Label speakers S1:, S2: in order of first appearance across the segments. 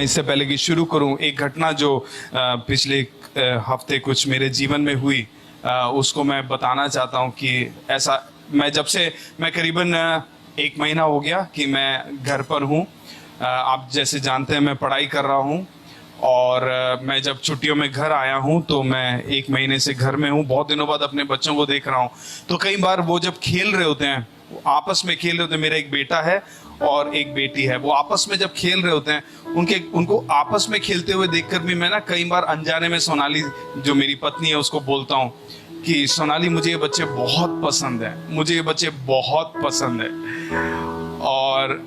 S1: इससे पहले कि शुरू करूं, एक घटना जो पिछले हफ्ते कुछ मेरे जीवन में हुई, उसको मैं बताना चाहता हूं कि ऐसा मैं करीबन 1 महीना हो गया कि मैं घर पर हूं। आप जैसे जानते हैं मैं पढ़ाई कर रहा हूं और मैं जब छुट्टियों में घर आया हूं तो मैं 1 महीने से घर में हूं। बहुत दिनों बाद अपने बच्चों को देख रहा हूं, तो कई बार वो जब खेल रहे होते हैं, आपस में खेल रहे होते हैं, मेरा एक बेटा है और एक बेटी है, वो आपस में जब खेल रहे होते हैं उनको आपस में खेलते हुए देखकर भी मैं ना कई बार अनजाने में सोनाली जो मेरी पत्नी है उसको बोलता हूँ कि सोनाली मुझे ये बच्चे बहुत पसंद है, मुझे ये बच्चे बहुत पसंद है। और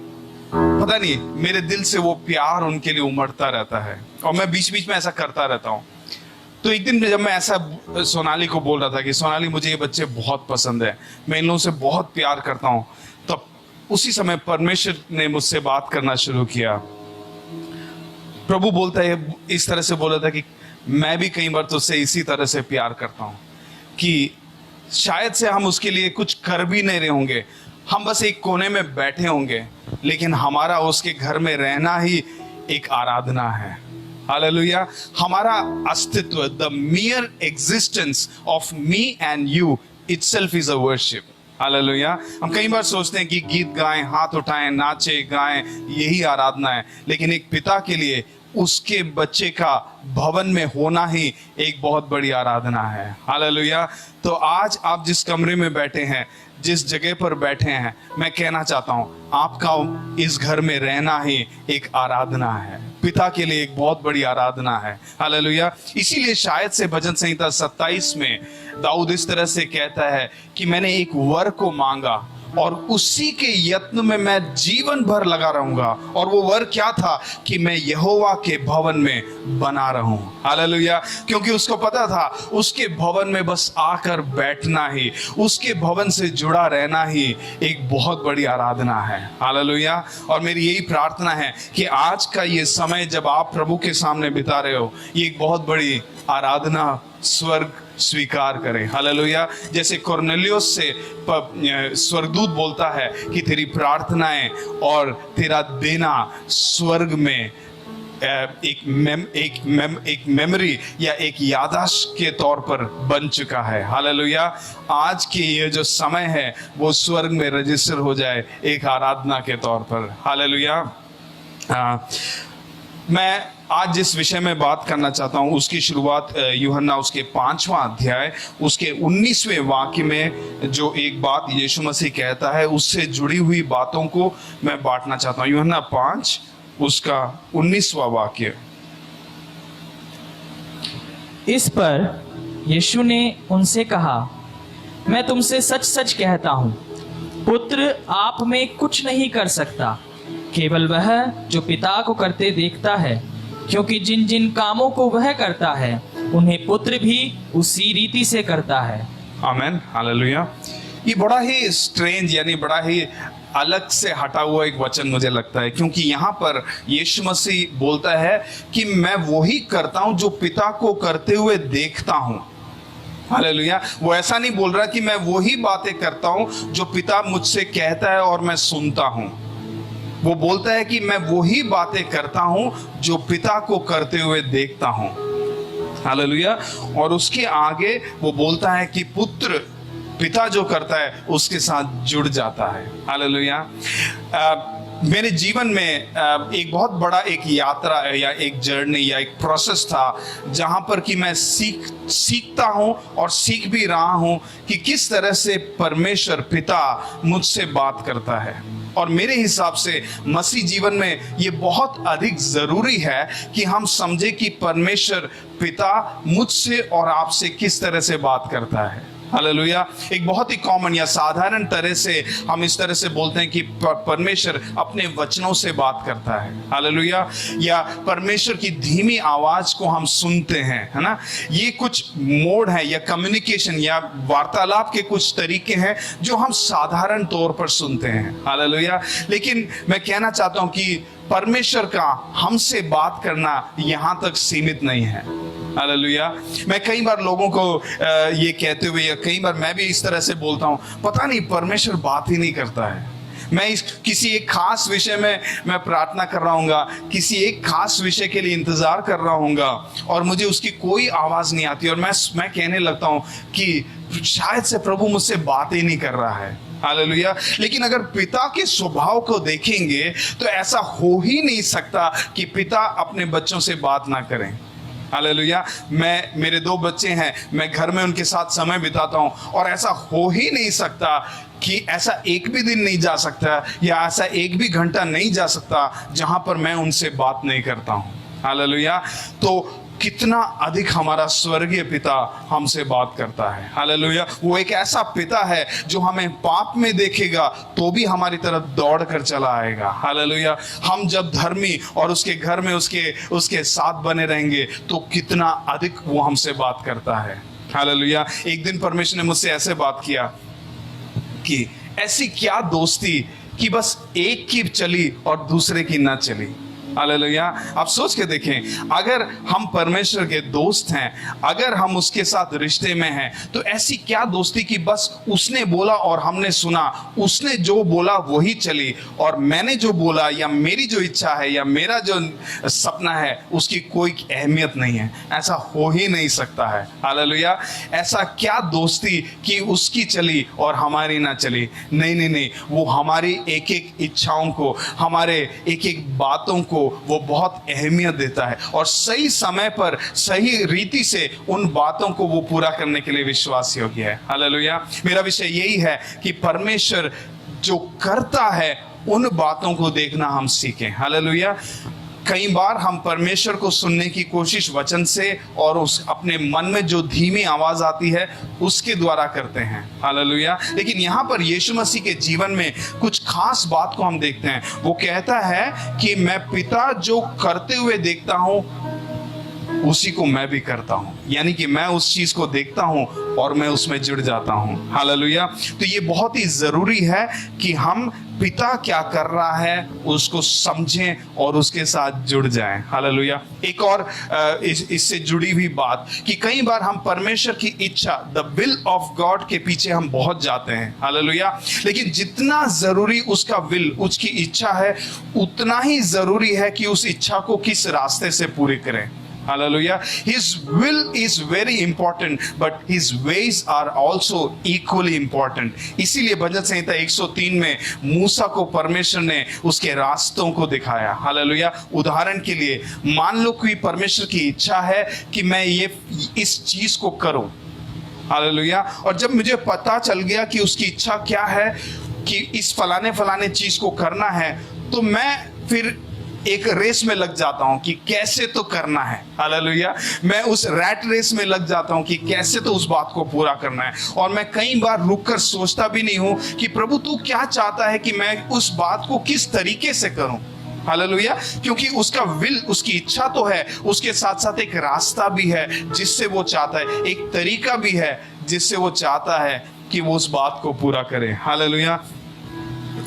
S1: पता नहीं मेरे दिल से वो प्यार उनके लिए उमड़ता रहता है और मैं बीच बीच में ऐसा करता रहता हूँ। तो एक दिन जब मैं ऐसा सोनाली को बोल रहा था कि सोनाली मुझे ये बच्चे बहुत पसंद है, मैं इन लोगों से बहुत प्यार करता हूँ, तब उसी समय परमेश्वर ने मुझसे बात करना शुरू किया। प्रभु बोलता है, इस तरह से बोला था कि मैं भी कई बार तुझसे इसी तरह से प्यार करता हूँ कि शायद से हम उसके लिए कुछ कर भी नहीं रहे होंगे, हम बस एक कोने में बैठे होंगे, लेकिन हमारा उसके घर में रहना ही एक आराधना है। हालेलुया। हमारा अस्तित्व, the मियर existence of me and you itself is a worship. Hallelujah. हम कई बार सोचते हैं कि गीत गाएं, हाथ उठाएं, नाचे गाएं, यही आराधना है, लेकिन एक पिता के लिए उसके बच्चे का भवन में होना ही एक बहुत बड़ी आराधना है। हालेलुया। तो आज आप जिस कमरे में बैठे हैं, जिस जगह पर बैठे हैं, मैं कहना चाहता हूं आपका इस घर में रहना ही एक आराधना है, पिता के लिए एक बहुत बड़ी आराधना है। हालेलुया। इसीलिए शायद से भजन संहिता 27 में दाऊद इस तरह से कहता है कि मैंने एक वर को मांगा और उसी के यत्न में मैं जीवन भर लगा रहूंगा। और वो वर क्या था कि मैं यहोवा के भवन में बना रहूं। हालेलुया। क्योंकि उसको पता था उसके भवन में बस आकर बैठना ही, उसके भवन से जुड़ा रहना ही एक बहुत बड़ी आराधना है। हालेलुया। और मेरी यही प्रार्थना है कि आज का ये समय जब आप प्रभु के सामने बिता रहे हो, ये एक बहुत बड़ी आराधना स्वर्ग स्वीकार करें। हालेलुया। जैसे कुरनेलियुस से स्वर्गदूत बोलता है कि तेरी प्रार्थनाएं और तेरा देना स्वर्ग में एक मेमोरी या एक याददाश्त के तौर पर बन चुका है। हालेलुया। आज की ये जो समय है वो स्वर्ग में रजिस्टर हो जाए एक आराधना के तौर पर। हालेलुया। मैं आज जिस विषय में बात करना चाहता हूं उसकी शुरुआत यूहन्ना उसके 5वां अध्याय उसके 19वें वाक्य में जो एक बात यीशु मसीह कहता है उससे जुड़ी हुई बातों को मैं बांटना चाहता हूं। यूहन्ना 5 उसका 19वां वाक्य।
S2: इस पर यीशु ने उनसे कहा, मैं तुमसे सच सच कहता हूँ, पुत्र आप में कुछ नहीं कर सकता, केवल वह जो पिता को करते देखता है, क्योंकि जिन जिन कामों को वह करता है उन्हें पुत्र भी उसी रीति से करता है।
S1: आमीन। हालेलुया। ये बड़ा ही स्ट्रेंज यानी बड़ा ही अलग से हटा हुआ एक वचन मुझे लगता है, क्योंकि यहाँ पर यीशु मसीह बोलता है कि मैं वही करता हूँ जो पिता को करते हुए देखता हूँ। हालेलुया। वो ऐसा नहीं बोल रहा कि मैं वही बातें करता हूँ जो पिता मुझसे कहता है और मैं सुनता हूँ। वो बोलता है कि मैं वही बातें करता हूं जो पिता को करते हुए देखता हूं। हालेलुया। और उसके आगे वो बोलता है कि पुत्र पिता जो करता है उसके साथ जुड़ जाता है। हालेलुया। मेरे जीवन में एक बहुत बड़ा एक यात्रा या एक जर्नी या एक प्रोसेस था जहां पर कि मैं सीखता हूं और सीख भी रहा हूं कि किस तरह से परमेश्वर पिता मुझसे बात करता है। और मेरे हिसाब से मसीह जीवन में ये बहुत अधिक जरूरी है कि हम समझे कि परमेश्वर पिता मुझसे और आपसे किस तरह से बात करता है। हालेलुया। एक बहुत ही कॉमन या साधारण तरह से हम इस तरह से बोलते हैं कि परमेश्वर अपने वचनों से बात करता है। हालेलुया। या परमेश्वर की धीमी आवाज को हम सुनते हैं, है ना। ये कुछ मोड है या कम्युनिकेशन या वार्तालाप के कुछ तरीके हैं जो हम साधारण तौर पर सुनते हैं। हालेलुया। लेकिन मैं कहना चाहता हूं कि परमेश्वर का हमसे बात करना यहां तक सीमित नहीं है। हालेलुया। मैं कई बार लोगों को ये कहते हुए या कई बार मैं भी इस तरह से बोलता हूँ, पता नहीं परमेश्वर बात ही नहीं करता है। मैं किसी एक खास विषय में मैं प्रार्थना कर रहा हूँगा, किसी एक खास विषय के लिए इंतजार कर रहा हूँगा और मुझे उसकी कोई आवाज नहीं आती और मैं कहने लगता हूँ कि शायद से प्रभु मुझसे बात ही नहीं कर रहा है। हालेलुया। लेकिन अगर पिता के स्वभाव को देखेंगे तो ऐसा हो ही नहीं सकता कि पिता अपने बच्चों से बात ना करें। हालेलुया। मेरे 2 बच्चे हैं, मैं घर में उनके साथ समय बिताता हूं और ऐसा हो ही नहीं सकता कि ऐसा एक भी दिन नहीं जा सकता या ऐसा एक भी घंटा नहीं जा सकता जहां पर मैं उनसे बात नहीं करता हूं। हालेलुया। तो कितना अधिक हमारा स्वर्गीय पिता हमसे बात करता है। हालेलुया। वो एक ऐसा पिता है जो हमें पाप में देखेगा तो भी हमारी तरफ दौड़ कर चला आएगा। हालेलुया। हम जब धर्मी और उसके घर में उसके साथ बने रहेंगे तो कितना अधिक वो हमसे बात करता है। हालेलुया। एक दिन परमेश्वर ने मुझसे ऐसे बात किया कि ऐसी क्या दोस्ती कि बस एक की चली और दूसरे की ना चली। हालेलुया। आप सोच के देखें, अगर हम परमेश्वर के दोस्त हैं, अगर हम उसके साथ रिश्ते में हैं, तो ऐसी क्या दोस्ती कि बस उसने बोला और हमने सुना, उसने जो बोला वही चली और मैंने जो बोला या मेरी जो इच्छा है या मेरा जो सपना है उसकी कोई अहमियत नहीं है। ऐसा हो ही नहीं सकता है। हालेलुया। ऐसा क्या दोस्ती कि उसकी चली और हमारी ना चली। नहीं, वो हमारी एक एक इच्छाओं को, हमारे एक एक बातों को वो बहुत अहमियत देता है और सही समय पर सही रीति से उन बातों को वो पूरा करने के लिए विश्वास योग्य है। हालेलुया। मेरा विषय यही है कि परमेश्वर जो करता है उन बातों को देखना हम सीखें। हालेलुया। कई बार हम परमेश्वर को सुनने की कोशिश वचन से और उस अपने मन में जो धीमी आवाज आती है उसके द्वारा करते हैं। हालेलुया। लेकिन यहाँ पर यीशु मसीह के जीवन में कुछ खास बात को हम देखते हैं। वो कहता है कि मैं पिता जो करते हुए देखता हूँ उसी को मैं भी करता हूं। यानी कि मैं उस चीज को देखता हूं और मैं उसमें जुड़ जाता हूं। हालेलुया। तो ये बहुत ही जरूरी है कि हम पिता क्या कर रहा है उसको समझें और उसके साथ जुड़ जाएं। हालेलुया। एक और इससे जुड़ी हुई बात कि कई बार हम परमेश्वर की इच्छा, द विल ऑफ गॉड के पीछे हम बहुत जाते हैं। हालेलुया। लेकिन जितना जरूरी उसका विल, उसकी इच्छा है, उतना ही जरूरी है कि उस इच्छा को किस रास्ते से पूरी करें। Hallelujah. His will is very important, but his ways are also equally important. इसीलिए भजन संहिता 103 में मूसा को परमेश्वर ने उसके रास्तों को दिखाया। हालेलुया। उदाहरण के लिए मान लो कोई परमेश्वर की इच्छा है कि मैं इस चीज को करूं। हालेलुया। और जब मुझे पता चल गया कि उसकी इच्छा क्या है कि इस फलाने चीज को करना है, तो मैं फिर एक रेस में लग जाता हूं कि कैसे तो करना है। हालेलुया। मैं उस रैट रेस में लग जाता हूं कि कैसे तो उस बात को पूरा करना है और मैं कई बार रुककर सोचता भी नहीं हूं कि प्रभु तू क्या चाहता है कि मैं उस बात को किस तरीके से करूं। हालेलुया। क्योंकि उसका विल, उसकी इच्छा तो है, उसके साथ साथ एक रास्ता भी है जिससे वो चाहता है, एक तरीका भी है जिससे वो चाहता है कि वो उस बात को पूरा करे। हालेलुया।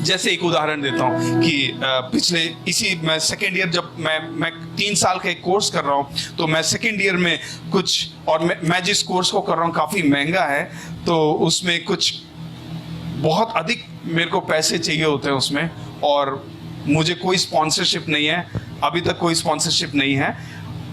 S1: जैसे एक उदाहरण देता हूँ कि पिछले मैं सेकेंड ईयर, जब मैं 3 साल का एक कोर्स कर रहा हूँ, तो मैं सेकेंड ईयर में कुछ, और मैं जिस कोर्स को कर रहा हूँ काफ़ी महंगा है, तो उसमें कुछ बहुत अधिक मेरे को पैसे चाहिए होते हैं उसमें, और मुझे कोई स्पॉन्सरशिप नहीं है, अभी तक कोई स्पॉन्सरशिप नहीं है।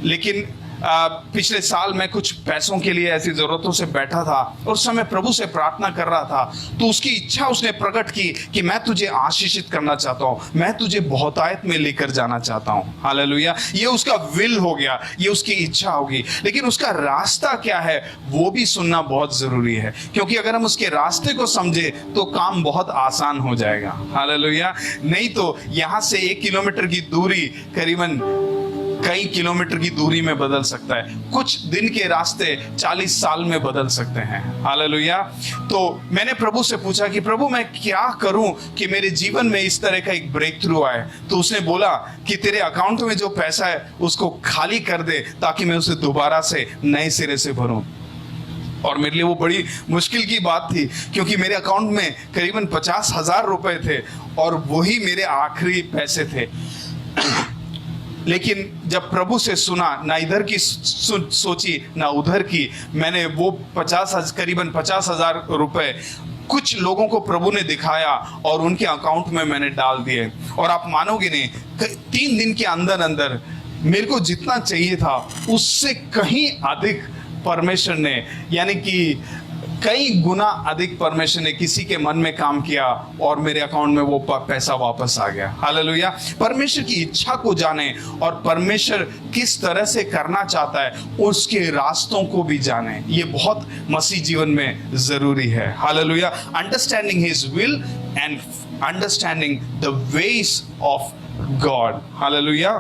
S1: लेकिन पिछले साल मैं कुछ पैसों के लिए ऐसी जरूरतों से बैठा था और उस समय प्रभु से प्रार्थना कर रहा था, तो उसकी इच्छा उसने प्रकट की कि मैं तुझे आशीषित करना चाहता हूँ, मैं तुझे बहुतायत में लेकर जाना चाहता हूँ। हालेलुया। ये उसका विल हो गया, ये उसकी इच्छा होगी, लेकिन उसका रास्ता क्या है वो भी सुनना बहुत जरूरी है, क्योंकि अगर हम उसके रास्ते को समझे तो काम बहुत आसान हो जाएगा। हालेलुया। नहीं तो यहाँ से 1 किलोमीटर की दूरी करीबन कई किलोमीटर की दूरी में बदल सकता है, कुछ दिन के रास्ते 40 साल में बदल सकते हैं। हालेलुया। तो मैंने प्रभु से पूछा कि प्रभु मैं क्या करूं कि मेरे जीवन में इस तरह का एक ब्रेक थ्रू आए। तो उसने बोला कि तेरे अकाउंट में जो पैसा है उसको खाली कर दे ताकि मैं उसे दोबारा से नए सिरे से भरूं। और मेरे लिए वो बड़ी मुश्किल की बात थी, क्योंकि मेरे अकाउंट में करीबन 50,000 रुपए थे और वही मेरे आखिरी पैसे थे। लेकिन जब प्रभु से सुना, ना इधर की सोची ना उधर की, मैंने वो करीबन 50,000 रुपए कुछ लोगों को प्रभु ने दिखाया और उनके अकाउंट में मैंने डाल दिए, और आप मानोगे नहीं, 3 दिन के अंदर अंदर मेरे को जितना चाहिए था उससे कहीं अधिक परमेश्वर ने, यानी कि कई गुना अधिक परमेश्वर ने किसी के मन में काम किया और मेरे अकाउंट में वो पैसा वापस आ गया। हालेलुया। परमेश्वर की इच्छा को जाने और परमेश्वर किस तरह से करना चाहता है उसके रास्तों को भी जाने, ये बहुत मसीह जीवन में जरूरी है। Hallelujah. Understanding his will and understanding the ways of God. Hallelujah.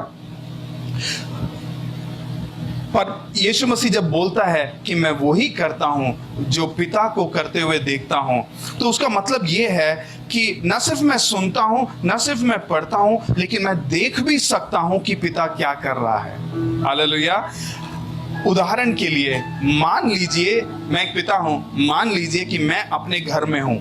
S1: पर यीशु मसीह जब बोलता है कि मैं वही करता हूं जो पिता को करते हुए देखता हूं, तो उसका मतलब ये है कि न सिर्फ मैं सुनता हूं, न सिर्फ मैं पढ़ता हूं, लेकिन मैं देख भी सकता हूं कि पिता क्या कर रहा है। हालेलुया। उदाहरण के लिए मान लीजिए मैं एक पिता हूं, मान लीजिए कि मैं अपने घर में हूं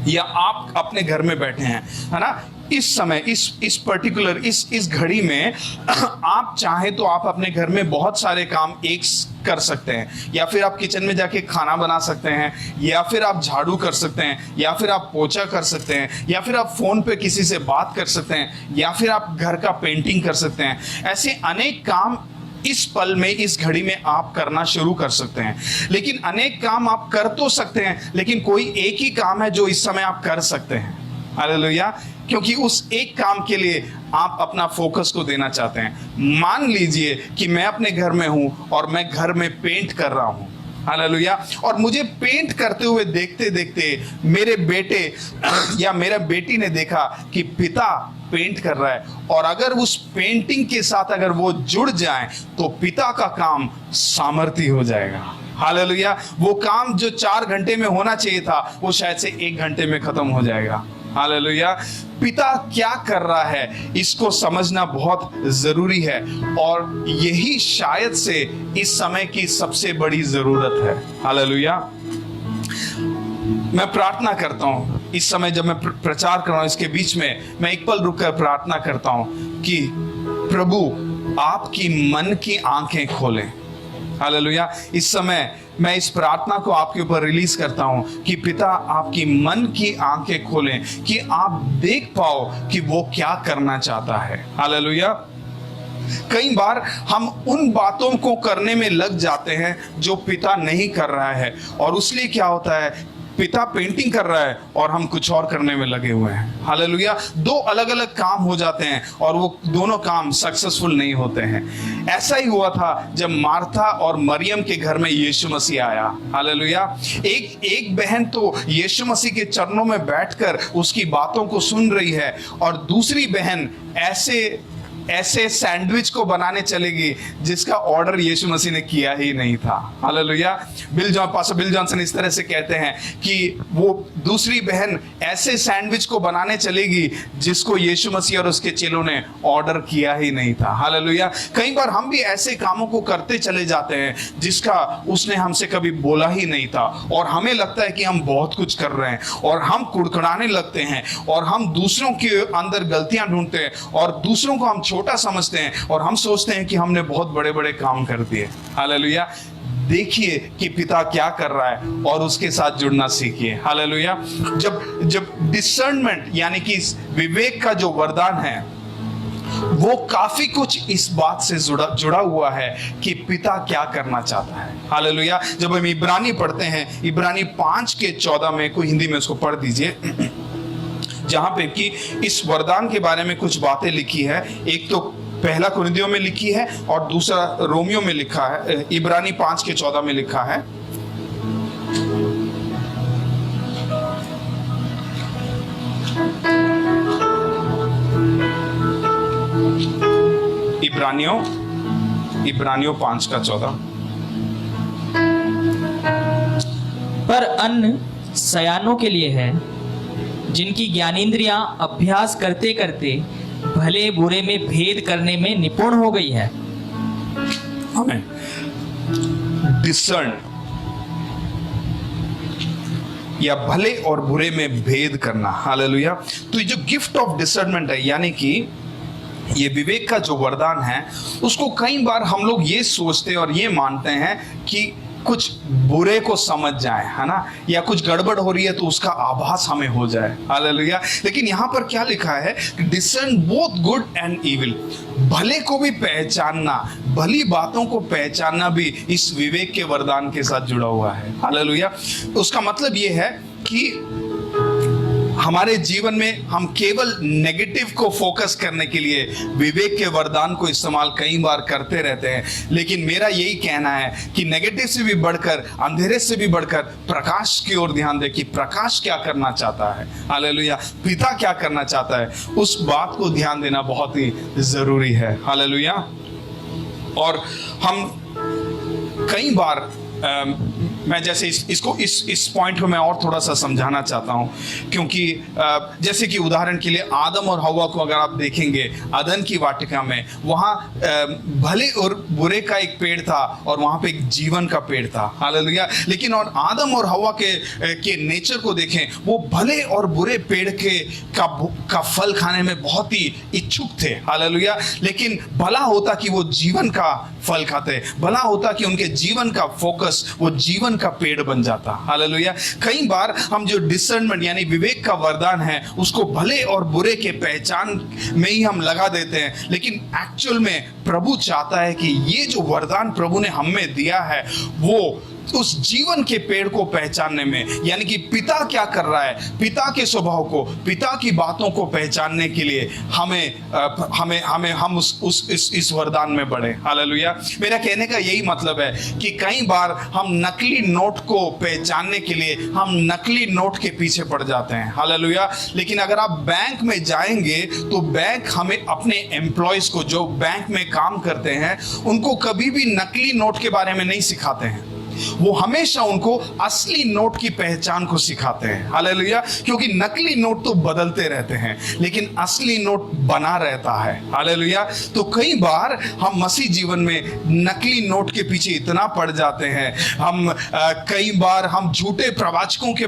S1: या आप अपने घर में बैठे हैं, है ना। इस समय इस पर्टिकुलर इस घड़ी में आप चाहे तो आप अपने घर में बहुत सारे काम एक कर सकते हैं, या फिर आप किचन में जाके खाना बना सकते हैं, या फिर आप झाड़ू कर सकते हैं, या फिर आप पोछा कर सकते हैं, या फिर आप फोन पे किसी से बात कर सकते हैं, या फिर आप घर का पेंटिंग कर सकते हैं। ऐसे अनेक काम इस पल में, इस घड़ी में आप करना शुरू कर सकते हैं। लेकिन अनेक काम आप कर तो सकते हैं, लेकिन कोई एक ही काम है जो इस समय आप कर सकते हैं। हालेलुया। क्योंकि उस एक काम के लिए आप अपना फोकस को देना चाहते हैं। मान लीजिए कि मैं अपने घर में हूं और मैं घर में पेंट कर रहा हूं। हालेलुया। और मुझे पेंट करते हुए देखते देखते मेरे बेटे या मेरा बेटी ने देखा कि पिता पेंट कर रहा है, और अगर उस पेंटिंग के साथ अगर वो जुड़ जाए तो पिता का काम सामर्थ्य हो जाएगा। हालेलुया। वो काम जो 4 घंटे में होना चाहिए था वो शायद से 1 घंटे में खत्म हो जाएगा। हालेलुया। पिता क्या कर रहा है इसको समझना बहुत जरूरी है, और यही शायद से इस समय की सबसे बड़ी जरूरत है। हालेलुया। मैं प्रार्थना करता हूं इस समय जब मैं प्रचार कर रहा हूं, इसके बीच में मैं एक पल रुककर प्रार्थना करता हूं कि प्रभु आपकी मन की आंखें खोलें। हालेलुया। इस समय मैं इस प्रार्थना को आपके ऊपर रिलीज करता हूं कि पिता आपकी मन की आंखें खोलें कि आप देख पाओ कि वो क्या करना चाहता है। हालेलुया। कई बार हम उन बातों को करने में लग जाते हैं जो पिता नहीं कर रहा है, और उसलिए क्या होता है, पिता पेंटिंग कर रहा है और हम कुछ और करने में लगे हुए हैं। हालेलुया। 2 अलग अलग काम हो जाते हैं और वो दोनों काम सक्सेसफुल नहीं होते हैं। ऐसा ही हुआ था जब मार्था और मरियम के घर में यीशु मसीह आया। हालेलुया। एक बहन तो यीशु मसीह के चरणों में बैठकर उसकी बातों को सुन रही है, और दूसरी बहन ऐसे सैंडविच को बनाने चलेगी जिसका ऑर्डर यीशु मसीह ने किया ही नहीं था। हालेलुया। पास्टर बिल जॉनसन इस तरह से कहते हैं कि वो दूसरी बहन ऐसे सैंडविच को बनाने चलेगी जिसको यीशु मसीह और उसके चेलों ने ऑर्डर किया ही नहीं था। हालेलुया। कई बार हम भी ऐसे कामों को करते चले जाते हैं जिसका उसने हमसे कभी बोला ही नहीं था, और हमें लगता है कि हम बहुत कुछ कर रहे हैं, और हम कुड़कुड़ाने लगते हैं, और हम दूसरों के अंदर गलतियां ढूंढते हैं, और दूसरों को हम छोटा समझते हैं, और हम सोचते हैं कि हमने बहुत बड़े बड़े काम कर दिए। हालेलुया। देखिए कि पिता क्या कर रहा है और उसके साथ जुड़ना सीखिए। हालेलुया। जब डिसर्नमेंट यानी कि विवेक का जो वरदान है वो काफी कुछ इस बात से जुड़ा हुआ है कि पिता क्या करना चाहता है। हालेलुया। जब हम इब्रानी पढ़ते हैं, इब्रानी 5:14 में, कोई हिंदी में उसको पढ़ दीजिए, जहां पे कि इस वरदान के बारे में कुछ बातें लिखी है। एक तो पहला कुरिन्थियों में लिखी है और दूसरा रोमियो में लिखा है। इब्रानी 5:14 में लिखा है, इब्रानियों 5:14।
S2: पर अन्न सयानों के लिए है, जिनकी ज्ञानेंद्रियां अभ्यास करते करते भले बुरे में भेद करने में निपुण हो गई है।
S1: हमें डिसर्न या भले और बुरे में भेद करना। हालेलुया। तो ये जो गिफ्ट ऑफ डिसर्नमेंट है, यानी कि ये विवेक का जो वरदान है, उसको कई बार हम लोग ये सोचते और ये मानते हैं कि कुछ बुरे को समझ जाए, है ना, या कुछ गड़बड़ हो रही है तो उसका आभास हमें हो जाए। हालेलुया। लेकिन यहाँ पर क्या लिखा है, discern both good and evil, भले को भी पहचानना, भली बातों को पहचानना भी इस विवेक के वरदान के साथ जुड़ा हुआ है। हालेलुया। उसका मतलब ये है कि हमारे जीवन में हम केवल नेगेटिव को फोकस करने के लिए विवेक के वरदान को इस्तेमाल कई बार करते रहते हैं, लेकिन मेरा यही कहना है कि नेगेटिव से भी बढ़कर, अंधेरे से भी बढ़कर प्रकाश की ओर ध्यान दे कि प्रकाश क्या करना चाहता है। हालेलुया। पिता क्या करना चाहता है, उस बात को ध्यान देना बहुत ही जरूरी है। हालेलुया। और हम कई बार मैं जैसे इस पॉइंट को मैं और थोड़ा सा समझाना चाहता हूं, क्योंकि जैसे कि उदाहरण के लिए आदम और हवा को अगर आप देखेंगे अदन की वाटिका में, वहां भले और बुरे का एक पेड़ था और वहां पे एक जीवन का पेड़ था। हालेलुया। लेकिन और आदम और हवा के नेचर को देखें, वो भले और बुरे पेड़ का फल खाने में बहुत ही इच्छुक थे। हालेलुया। लेकिन भला होता कि वो जीवन का फल खाते, भला होता कि उनके जीवन का फोकस वो जीवन का पेड़ बन जाता। हालेलुया। कई बार हम जो डिसर्नमेंट यानी विवेक का वरदान है उसको भले और बुरे के पहचान में ही हम लगा देते हैं, लेकिन एक्चुअल में प्रभु चाहता है कि ये जो वरदान प्रभु ने हमें दिया है वो उस जीवन के पेड़ को पहचानने में, यानी कि पिता क्या कर रहा है, पिता के स्वभाव को, पिता की बातों को पहचानने के लिए हम इस वरदान में बढ़े। हालेलुया। मेरा कहने का यही मतलब है कि कई बार हम नकली नोट को पहचानने के लिए हम नकली नोट के पीछे पड़ जाते हैं। हालेलुया। लेकिन अगर आप बैंक में जाएंगे तो बैंक हमें अपने एम्प्लॉयज को, जो बैंक में काम करते हैं, उनको कभी भी नकली नोट के बारे में नहीं सिखाते हैं, वो हमेशा उनको असली नोट की पहचान को सिखाते हैं। हालेलुया। क्योंकि नकली नोट तो बदलते रहते हैं लेकिन असली नोट बना रहता है। हालेलुया। तो कई बार हम मसीह जीवन में नकली नोट के पीछे इतना पड़ जाते हैं, कई बार हम झूठे प्रवाचकों के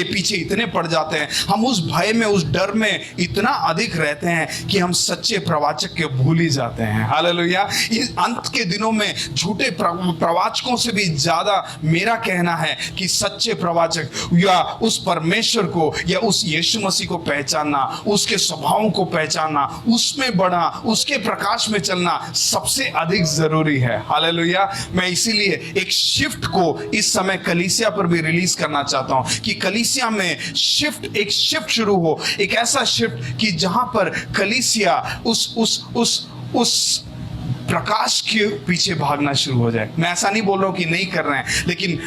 S1: पीछे इतने पड़ जाते हैं, हम उस भय में, उस डर में इतना अधिक रहते हैं कि हम सच्चे प्रवाचक के भूल ही जाते हैं। हालेलुया। इस अंत के दिनों में झूठे प्रवाचकों से भी ज्यादा मेरा कहना है कि सच्चे प्रवाचक या उस परमेश्वर को या उस यीशु मसीह को पहचानना, उसके स्वभावों को पहचानना, उसमें बढ़ना, उसके प्रकाश में चलना सबसे अधिक जरूरी है। हालेलुया। मैं इसीलिए एक शिफ्ट को इस समय कलीसिया पर भी रिलीज करना चाहता हूं कि कलीसिया में एक शिफ्ट शुरू हो, एक ऐसा शिफ्ट कि जहां पर कलीसिया उस प्रकाश के पीछे भागना शुरू हो जाए। मैं ऐसा नहीं बोल रहा हूं कि नहीं कर रहे हैं, लेकिन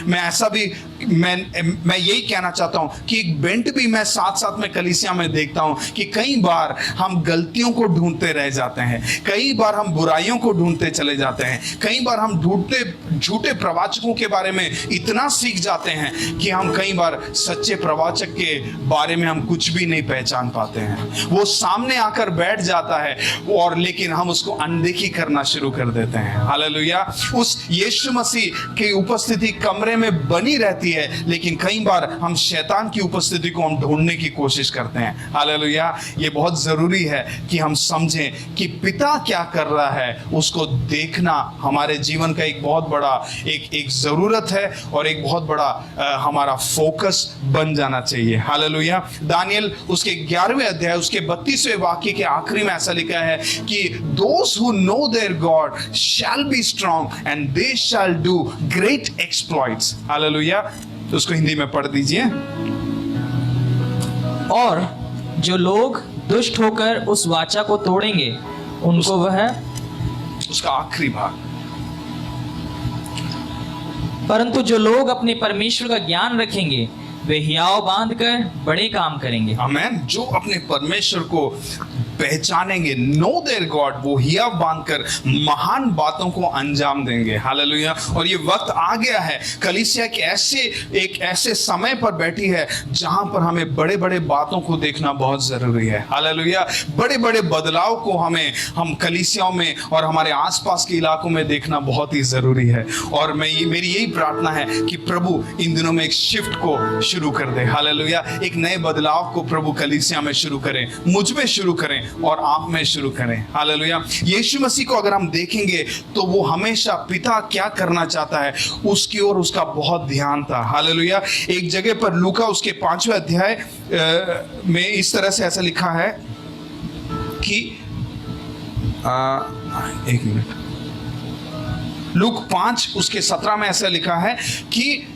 S1: मैं यही कहना चाहता हूं कि एक बेंट भी मैं साथ साथ में कलीसिया में देखता हूं कि कई बार हम गलतियों को ढूंढते रह जाते हैं, कई बार हम बुराइयों को ढूंढते चले जाते हैं, कई बार हम झूठे प्रवाचकों के बारे में इतना सीख जाते हैं कि हम कई बार सच्चे प्रवाचक के बारे में हम कुछ भी नहीं पहचान पाते हैं। वो सामने आकर बैठ जाता है और लेकिन हम उसको अनदेखी करना शुरू कर देते हैं। हालेलुया। उस यीशु मसीह की उपस्थिति कमरे में बनी रहती है, लेकिन कई बार हम शैतान की उपस्थिति को हम ढूंढने की कोशिश करते हैं। हालेलुया। ये बहुत जरूरी है कि हम समझें कि पिता क्या कर रहा है, उसको देखना हमारे जीवन का एक बहुत बड़ा एक जरूरत है और एक बहुत बड़ा हमारा फोकस बन जाना चाहिए। हालेलुया। दानियल उसके 11वें अध्याय उसके 32वें वाक्य के आखिरी में ऐसा लिखा है कि those who know their God shall be strong and they shall do great exploits. Hallelujah. तो उसको हिंदी में पढ़ दीजिए।
S2: और जो लोग दुष्ट होकर उस वाचा को तोड़ेंगे उनको
S1: उसका आखिरी भाग,
S2: परंतु जो लोग अपने परमेश्वर का ज्ञान रखेंगे वे हियाव बांधकर बड़े काम करेंगे।
S1: आमेन। जो अपने परमेश्वर को पहचानेंगे, नो देयर गॉड, वो हियाव बांधकर महान बातों को अंजाम देंगे। हालेलुया। और ये वक्त आ गया है, कलीसिया के एक ऐसे समय पर बैठी है जहां पर हमें बड़े बड़े बातों को देखना बहुत जरूरी है। हालेलुया। बड़े बड़े बदलाव को हम कलीसियाओं में और हमारे आसपास के इलाकों में देखना बहुत ही जरूरी है। और मेरी यही प्रार्थना है कि प्रभु इन दिनों में एक शिफ्ट को शुरू कर दे। हालेलुया। एक नए बदलाव को प्रभु कलीसिया में शुरू करें, मुझ में शुरू करें और आप में शुरू करें। हालेलुया। यीशु मसीह को अगर हम देखेंगे तो वो हमेशा पिता क्या करना चाहता है उसकी ओर उसका बहुत ध्यान था। हालेलुया। एक जगह पर लूका उसके 5वें अध्याय में इस तरह से ऐसा लिखा है कि एक मिनट, लूक 5 उसके 17 में ऐसा लिखा है कि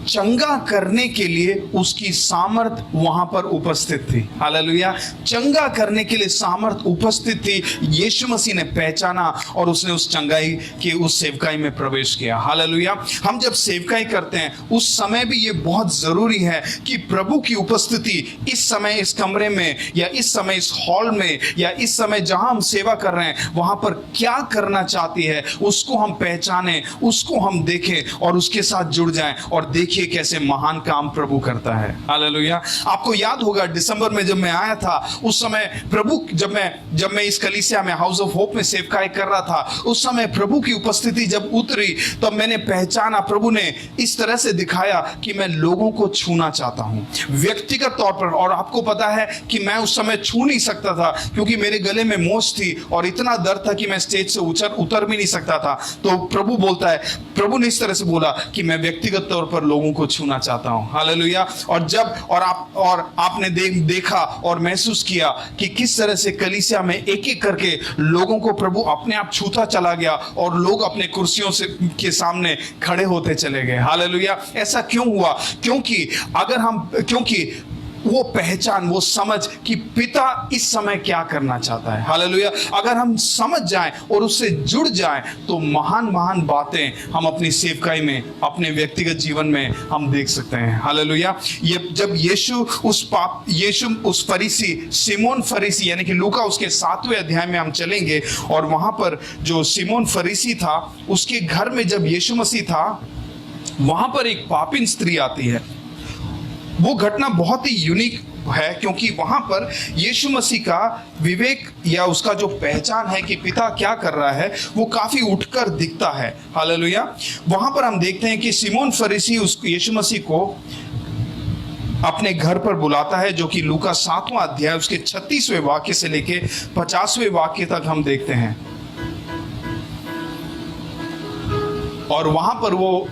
S1: चंगा करने के लिए उसकी सामर्थ वहां पर उपस्थित थी। हालेलुया। चंगा करने के लिए सामर्थ उपस्थित थी। यीशु मसीह ने पहचाना और उसने उस चंगाई की उस सेवकाई में प्रवेश किया। हालेलुया। हम जब सेवकाई करते हैं उस समय भी ये बहुत जरूरी है कि प्रभु की उपस्थिति इस समय इस कमरे में या इस समय इस हॉल में या इस समय जहां हम सेवा कर रहे हैं वहां पर क्या करना चाहती है उसको हम पहचाने, उसको हम देखें और उसके साथ जुड़ जाएं और देखिए कैसे महान काम प्रभु करता है। हालेलुया। आपको याद होगा दिसंबर में जब मैं आया था उस समय प्रभु जब मैं इस कलीसिया में हाउस ऑफ होप में सेवकाई कर रहा था उस समय प्रभु की उपस्थिति जब उतरी तब मैंने पहचाना, प्रभु ने इस तरह से दिखाया कि मैं लोगों को छूना चाहता हूं व्यक्तिगत तौर पर। और आपको पता है कि मैं उस समय छू नहीं सकता था क्योंकि मेरे गले में मोच थी और इतना दर्द था कि मैं स्टेज से उतर भी नहीं सकता था। तो प्रभु बोलता है, प्रभु ने इस तरह से बोला कि मैं व्यक्तिगत तौर पर लोगों को छूना चाहता हूं। हालेलुया। और आपने देखा और महसूस किया कि किस तरह से कलीसिया में एक एक करके लोगों को प्रभु अपने आप छूता चला गया और लोग अपने कुर्सियों से के सामने खड़े होते चले गए। हालेलुया। ऐसा क्यों हुआ? क्योंकि वो पहचान, वो समझ कि पिता इस समय क्या करना चाहता है। हालेलुया। अगर हम समझ जाएं और उससे जुड़ जाएं तो महान महान बातें हम अपनी सेवकाई में, अपने व्यक्तिगत जीवन में हम देख सकते हैं। हालेलुया। ये जब यीशु उस फरीसी सिमोन फरीसी यानी कि लूका उसके 7वें अध्याय में हम चलेंगे और वहां पर जो सिमोन फरीसी था उसके घर में जब यीशु मसीह था वहां पर एक पापिन स्त्री आती है। वो घटना बहुत ही यूनिक है क्योंकि वहां पर यीशु मसीह का विवेक या उसका जो पहचान है कि पिता क्या कर रहा है वो काफी उठकर दिखता है। हालेलुया। वहां पर हम देखते हैं कि सिमोन फरीसी उस यीशु मसीह को अपने घर पर बुलाता है जो कि लूका 7वां अध्याय उसके 36वें वाक्य से लेके 50वें वाक्य तक हम देखते हैं। और वहां पर वो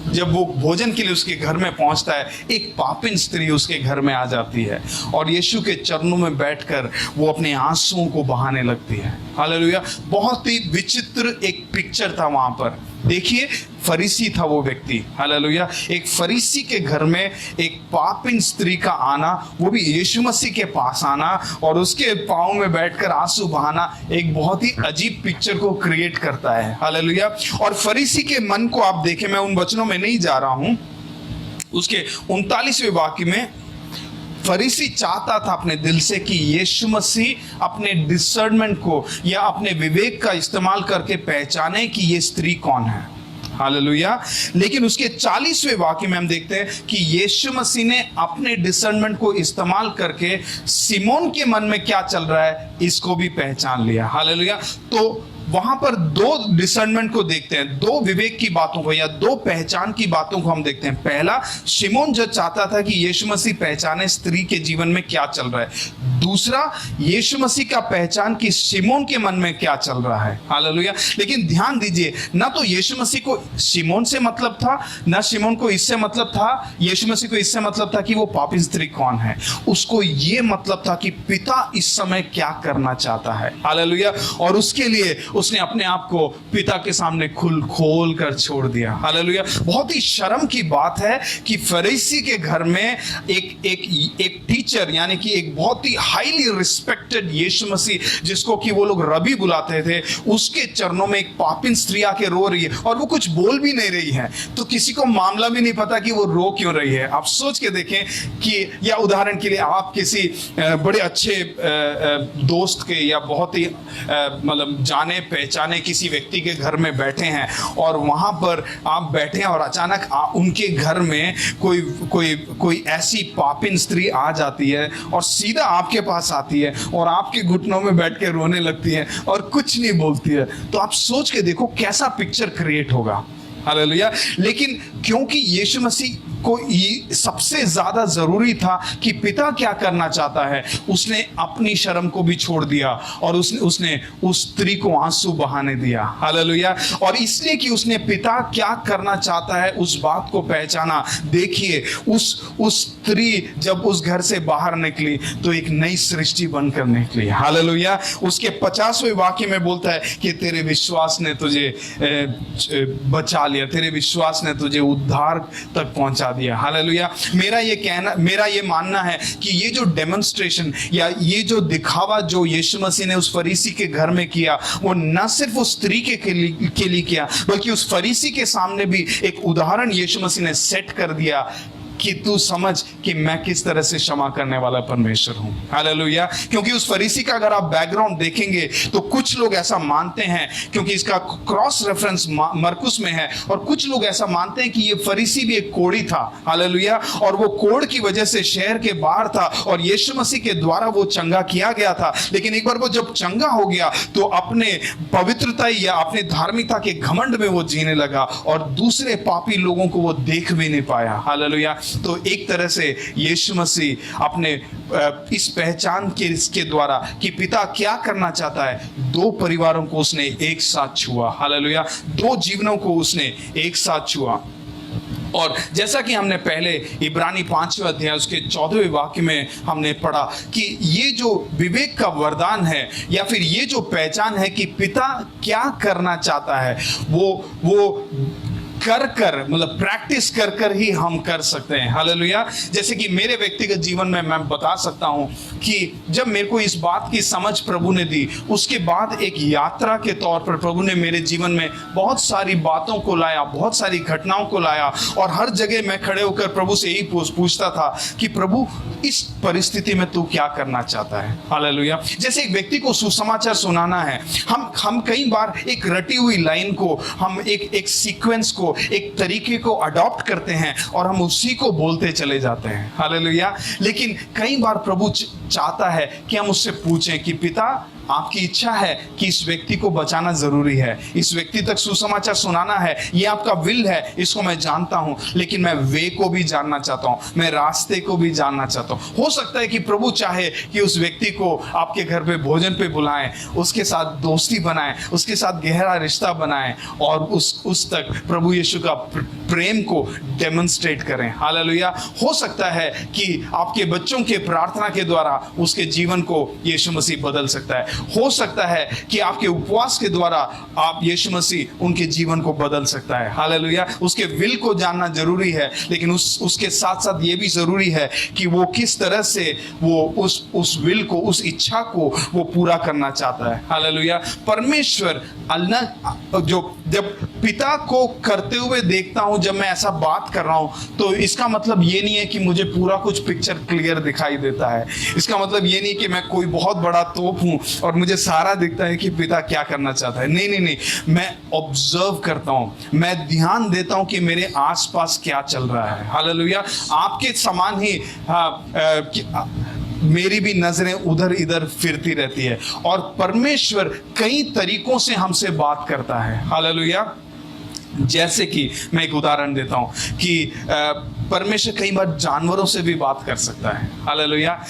S1: जब वो भोजन के लिए उसके घर में पहुंचता है एक पापिन स्त्री उसके घर में आ जाती है और यीशु के चरणों में बैठकर वो अपने आंसुओं को बहाने लगती है। हालेलुया। बहुत ही विचित्र एक पिक्चर था वहां पर। देखिए फरीसी था वो व्यक्ति। हालेलुया। एक फरीसी के घर में एक पापिन स्त्री का आना, वो भी यीशु मसीह के पास आना और उसके पांव में बैठकर आंसू बहाना एक बहुत ही अजीब पिक्चर को क्रिएट करता है। हालेलुया। और फरीसी के मन को आप देखें, मैं उन वचनों में नहीं जा रहा हूं, उसके 39वें वाक्य में फरीसी चाहता था अपने दिल से कि यीशु मसीह अपने डिसर्नमेंट को या अपने विवेक का इस्तेमाल करके पहचाने कि ये स्त्री कौन है। हालेलुया। लेकिन उसके 40वें वाक्य में हम देखते हैं कि यीशु मसीह ने अपने डिसर्नमेंट को इस्तेमाल करके सिमोन के मन में क्या चल रहा है इसको भी पहचान लिया। हालेलुया। तो वहां पर दो डिसर्नमेंट को देखते हैं, दो विवेक की बातों को या दो पहचान की बातों को हम देखते हैं। पहला, शिमोन जो चाहता था कि यीशु मसीह पहचाने स्त्री के जीवन में क्या चल रहा है। दूसरा, यीशु मसीह का पहचान कि शिमोन के मन में क्या चल रहा है। हालेलुया। लेकिन ध्यान दीजिए, ना तो यीशु मसीह को शिमोन से मतलब था, ना शिमोन को इससे मतलब था, यीशु मसीह को इससे मतलब था कि वो पापी स्त्री कौन है। उसको ये मतलब था कि पिता इस समय क्या करना चाहता है। हालेलुया। और उसके लिए उसने अपने आप को पिता के सामने खोल कर छोड़ दिया। हालेलुया। बहुत ही शर्म की बात है कि फरीसी के घर में एक टीचर यानी कि एक बहुत ही हाईली रिस्पेक्टेड यीशु मसीह जिसको कि वो लोग रबी बुलाते थे, उसके चरणों में एक पापिन स्त्री आके रो रही है और वो कुछ बोल भी नहीं रही है। तो किसी को मामला भी नहीं पता कि वो रो क्यों रही है। आप सोच के देखें कि, या उदाहरण के लिए आप किसी बड़े अच्छे दोस्त के या बहुत ही मतलब जाने पहचाने किसी व्यक्ति के घर में बैठे हैं और वहां पर आप बैठे हैं और अचानक उनके घर में कोई ऐसी पापिन स्त्री आ जाती है और सीधा आपके पास आती है और आपके घुटनों में बैठ के रोने लगती है और कुछ नहीं बोलती है, तो आप सोच के देखो कैसा पिक्चर क्रिएट होगा। हालेलुया। लेकिन क्योंकि यीशु मसीह को सबसे ज्यादा जरूरी था कि पिता क्या करना चाहता है, उसने अपनी शर्म को भी छोड़ दिया और उसने उस स्त्री को आंसू बहाने दिया। हालेलुया। और इसलिए कि उसने पिता क्या करना चाहता है उस बात को पहचाना। देखिए उस स्त्री जब उस घर से बाहर निकली तो एक नई सृष्टि बनकर निकली। हालेलुया। उसके 50वें वाक्य में बोलता है कि तेरे विश्वास ने तुझे बचा लिया, तेरे विश्वास ने तुझे उद्धार तक पहुंचा दिया। हालेलुया। मेरा ये मानना है कि ये जो डेमोन्स्ट्रेशन या ये जो दिखावा जो यीशु मसीह ने उस फरीसी के घर में किया, वो न सिर्फ उस स्त्री के लिए किया, बल्कि उस फरीसी के सामने भी एक उदाहरण यीशु मसीह ने सेट कर दिया कि तू समझ कि मैं किस तरह से क्षमा करने वाला परमेश्वर हूं। हालेलुया। क्योंकि उस फरीसी का अगर आप बैकग्राउंड देखेंगे तो कुछ लोग ऐसा मानते हैं, क्योंकि इसका क्रॉस रेफरेंस मरकुस में है, और कुछ लोग ऐसा मानते हैं कि ये फरीसी भी एक कोढ़ी था। हालेलुया। और वो कोढ़ की वजह से शहर के बाहर था और यीशु मसीह के द्वारा वो चंगा किया गया था। लेकिन एक बार वो जब चंगा हो गया तो अपने पवित्रता या अपने धार्मिकता के घमंड में वो जीने लगा और दूसरे पापी लोगों को वो देख भी नहीं पाया। हालेलुया। तो एक तरह से यीशु मसीह अपने इस पहचान के द्वारा कि पिता क्या करना चाहता है, दो परिवारों को उसने एक साथ छुआ। हालेलुया। दो जीवनों को उसने एक साथ छुआ। और जैसा कि हमने पहले इब्रानी 5वें अध्याय उसके 14वें वाक्य में हमने पढ़ा कि ये जो विवेक का वरदान है या फिर ये जो पहचान है कि पिता क्या करना चाहता है, वो कर मतलब प्रैक्टिस कर ही हम कर सकते हैं। हालेलुया। जैसे कि मेरे व्यक्तिगत जीवन में मैं बता सकता हूं कि जब मेरे को इस बात की समझ प्रभु ने दी, उसके बाद एक यात्रा के तौर पर प्रभु ने मेरे जीवन में बहुत सारी बातों को लाया, बहुत सारी घटनाओं को लाया, और हर जगह मैं खड़े होकर प्रभु से यही पूछता था कि प्रभु इस परिस्थिति में तू क्या करना चाहता है। हालेलुया। जैसे एक व्यक्ति को सुसमाचार सुनाना है, हम कई बार एक रटी हुई लाइन को, हम एक सीक्वेंस को, एक तरीके को अडॉप्ट करते हैं और हम उसी को बोलते चले जाते हैं। हालेलुया। लेकिन कई बार प्रभु चाहता है कि हम उससे पूछें कि पिता आपकी इच्छा है कि इस व्यक्ति को बचाना जरूरी है, इस व्यक्ति तक सुसमाचार सुनाना है, ये आपका विल है, इसको मैं जानता हूं, लेकिन मैं वे को भी जानना चाहता हूं, मैं रास्ते को भी जानना चाहता हूं। हो सकता है कि प्रभु चाहे कि उस व्यक्ति को आपके घर पे भोजन पे बुलाएं, उसके साथ दोस्ती बनाएं, उसके साथ गहरा रिश्ता बनाएं और उस तक प्रभु यीशु का प्रेम को डेमोन्स्ट्रेट करें। हालेलुया। हो सकता है कि आपके बच्चों के प्रार्थना के द्वारा उसके जीवन को यीशु मसीह बदल सकता है। हो सकता है कि आपके उपवास के द्वारा आप यीशु मसीह उनके जीवन को बदल सकता है। हालेलुया। उसके विल को जानना जरूरी है, लेकिन उसके साथ साथ ये भी जरूरी है कि वो किस तरह से वो उस विल को, उस इच्छा को वो पूरा करना चाहता है। हालेलुया। परमेश्वर अल्लाह जो जब पिता को करते हुए देखता हूं, जब मैं ऐसा बात कर रहा हूं, तो इसका मतलब ये नहीं है कि मुझे पूरा कुछ पिक्चर क्लियर दिखाई देता है। इसका मतलब ये नहीं कि मैं कोई बहुत बड़ा तोप हूं और मुझे सारा दिखता है कि पिता क्या करना चाहता है। नहीं, मैं ऑब्जर्व करता हूं, मैं ध्यान देता हूं कि मेरे आसपास क्या चल रहा है। हालेलुया। आपके समान ही मेरी भी नजरें उधर इधर फिरती रहती है और परमेश्वर कई तरीकों से हमसे बात करता है। हालेलुया। जैसे कि मैं एक उदाहरण देता हूं कि परमेश्वर कई बार जानवरों से भी बात कर सकता है। हालेलुया।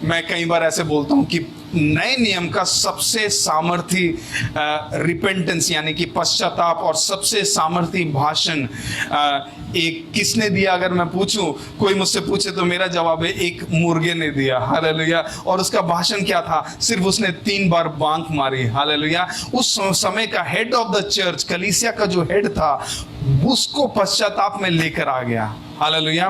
S1: मैं कई बार ऐसे बोलता हूं कि नए नियम का सबसे सामर्थी रिपेंटेंस यानी कि पश्चाताप और सबसे सामर्थी भाषण एक किसने दिया, अगर मैं पूछूं, कोई मुझसे पूछे तो मेरा जवाब है एक मुर्गे ने दिया। हालेलुया। और उसका भाषण क्या था? सिर्फ उसने 3 बार बांक मारी। हालेलुया। उस समय का हेड ऑफ द चर्च, कलीसिया का जो हेड था, उसको पश्चाताप में लेकर आ गया। हालेलुया।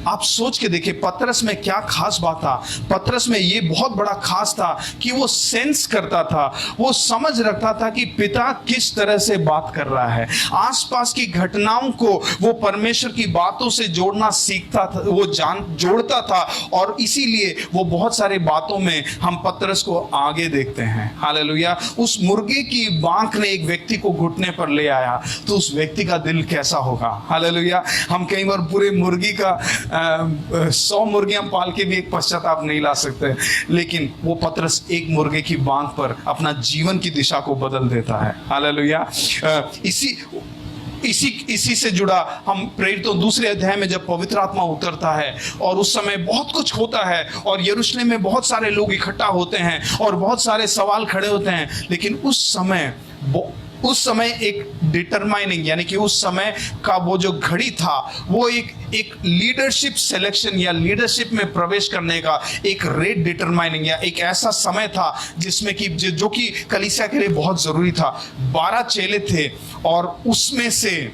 S1: आप सोच के देखिए पतरस में क्या खास बात था। पतरस में ये बहुत बड़ा खास था कि वो सेंस करता था, वो समझ रखता था कि पिता किस तरह से बात कर रहा है। आसपास की घटनाओं को वो परमेश्वर की बातों से जोड़ना सीखता था, वो जोड़ता था, और इसीलिए वो बहुत सारे बातों में हम पतरस को आगे देखते हैं। हालेलुया। उस मुर्गे की बांक ने एक व्यक्ति को घुटने पर ले आया, तो उस व्यक्ति का दिल कैसा होगा। हालेलुया। हम कई बार पूरे मुर्गी का 100 मुर्गियां पाल के भी एक पश्चाताप नहीं ला सकते, लेकिन वो पतरस एक मुर्गे की बांक पर अपना जीवन की दिशा को बदल देता है। हालेलुया। इसी से जुड़ा हम प्रेरितों दूसरे अध्याय में जब पवित्र आत्मा उतरता है और उस समय बहुत कुछ होता है और यरूशलेम में बहुत सारे लोग इकट्ठा होते हैं और बहुत सारे सवाल खड़े होते हैं, लेकिन उस समय एक डिटरमाइनिंग यानी कि उस समय का वो जो घड़ी था वो एक लीडरशिप सिलेक्शन या लीडरशिप में प्रवेश करने का एक रेट डिटरमाइनिंग या एक ऐसा समय था जिसमें कि जो कि कलीसिया के लिए बहुत जरूरी था। 12 चेले थे और उसमें से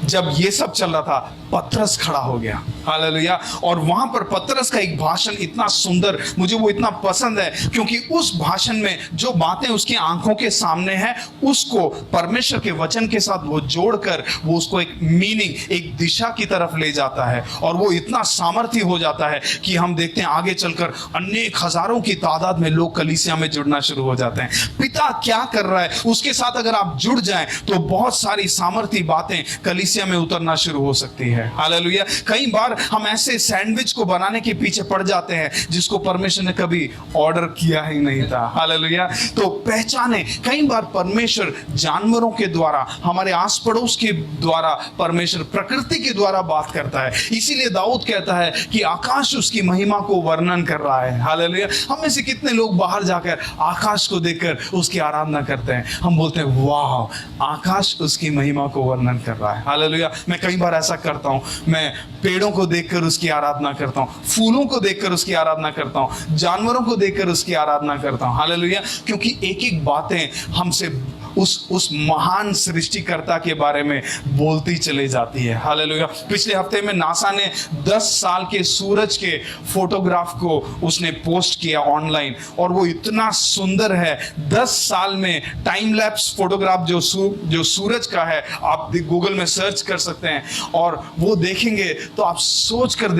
S1: जब ये सब चल रहा था पतरस खड़ा हो गया, हालेलुया। और वहां पर पतरस का एक भाषण इतना सुंदर, मुझे वो इतना पसंद है क्योंकि उस भाषण में जो बातें उसकी आंखों के सामने हैं उसको परमेश्वर के वचन के साथ वो जोड़कर वो उसको एक मीनिंग, एक दिशा की तरफ ले जाता है और वो इतना सामर्थ्य हो जाता है कि हम देखते हैं आगे चलकर अनेक हजारों की तादाद में लोग कलीसिया में जुड़ना शुरू हो जाते हैं। पिता क्या कर रहा है उसके साथ अगर आप जुड़ जाएं तो बहुत सारी सामर्थ्य बातें कलीसिया में उतरना शुरू हो सकती है, हालेलुया। कई बार हम ऐसे सैंडविच को बनाने के पीछे पड़ जाते हैं जिसको परमेश्वर ने कभी ऑर्डर किया ही नहीं था, हालेलुया। तो पहचाने, कई बार परमेश्वर जानवरों के द्वारा, हमारे आस पड़ोस के द्वारा, परमेश्वर प्रकृति के द्वारा बात करता है। इसीलिए दाऊद कहता है कि आकाश उसकी महिमा को वर्णन कर रहा है, हालेलुया। हम में से कितने लोग बाहर जाकर आकाश को देखकर उसकी आराधना करते हैं, हम बोलते हैं वाह आकाश उसकी महिमा को वर्णन कर रहा है, हालेलुया। मैं कई बार ऐसा करता हूं, मैं पेड़ों को देखकर उसकी आराधना करता हूं, फूलों को देखकर उसकी आराधना करता हूं, जानवरों को देखकर उसकी आराधना करता हूं, हालेलुया। क्योंकि एक एक बातें हमसे उस महान सृष्टिकर्ता के बारे में बोलती चली जाती है, हालेलुया। पिछले हफ्ते में नासा ने 10 साल के सूरज के फोटोग्राफ को उसने पोस्ट किया ऑनलाइन और वो इतना सुंदर है। 10 साल में टाइम लैप्स फोटोग्राफ जो सूरज का है, आप गूगल में सर्च कर सकते हैं और वो देखेंगे तो आप सोच कर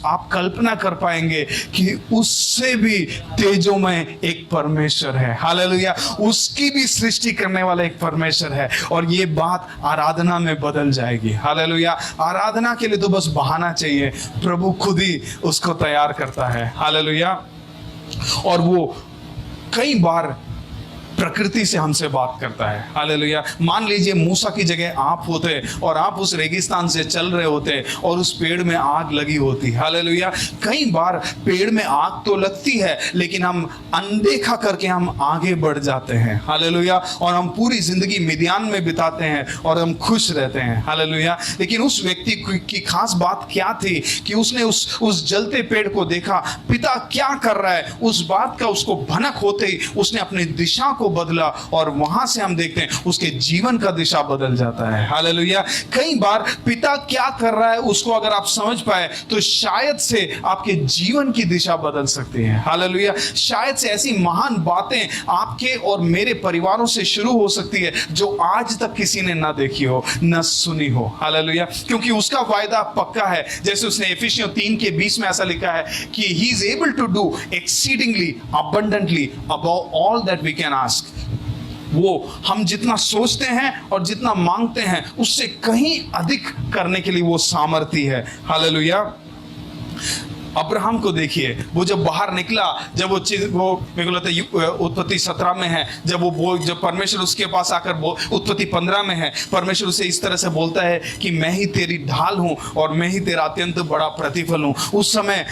S1: आप कल्पना कर पाएंगे कि उससे भी तेजोमय एक परमेश्वर है, हालेलुया। उसकी भी सृष्टि करने वाला एक परमेश्वर है और ये बात आराधना में बदल जाएगी, हालेलुया। आराधना के लिए तो बस बहाना चाहिए, प्रभु खुद ही उसको तैयार करता है, हालेलुया। और वो कई बार प्रकृति से हमसे बात करता है, हालेलुया। मान लीजिए मूसा की जगह आप होते और आप उस रेगिस्तान से चल रहे होते और उस पेड़ में आग लगी होती, हालेलुया। कई बार पेड़ में आग तो लगती है लेकिन हम अनदेखा करके हम आगे बढ़ जाते हैं, हालेलुया। और हम पूरी जिंदगी मिद्यान में बिताते हैं और हम खुश रहते हैं, हालेलुया। लेकिन उस व्यक्ति की खास बात क्या थी कि उसने उस जलते पेड़ को देखा, पिता क्या कर रहा है, उस बात का उसको भनक होते ही उसने अपनी दिशा को बदला और वहां से हम देखते हैं उसके जीवन का दिशा बदल जाता है, हालेलुया। कई बार पिता क्या कर रहा है उसको अगर आप समझ पाए तो शायद से आपके जीवन की दिशा बदल सकती है, हालेलुया। शायद से ऐसी महान बातें आपके और मेरे परिवारों से शुरू हो सकती है जो आज तक किसी ने ना देखी हो, ना सुनी हो, हालेलुया। क्योंकि उसका वायदा पक्का है, जैसे उसने इफिसियों 3:20 में ऐसा लिखा है कि he is able to do exceedingly abundantly above all that we can ask. वो हम जितना सोचते हैं और जितना मांगते हैं उससे कहीं अधिक करने के लिए वो सामर्थ्य है, हालेलुया। अब्राहम को देखिए, वो जब बाहर निकला, जब वो मेरे को लगता है उत्पत्ति 17 में है, जब परमेश्वर उसके पास आकर उत्पत्ति 15 में है, परमेश्वर उसे इस तरह से बोलता है कि मैं ही तेरी ढाल हूं और मैं ही तेरा अत्यंत बड़ा प्रतिफल हूं। उस समय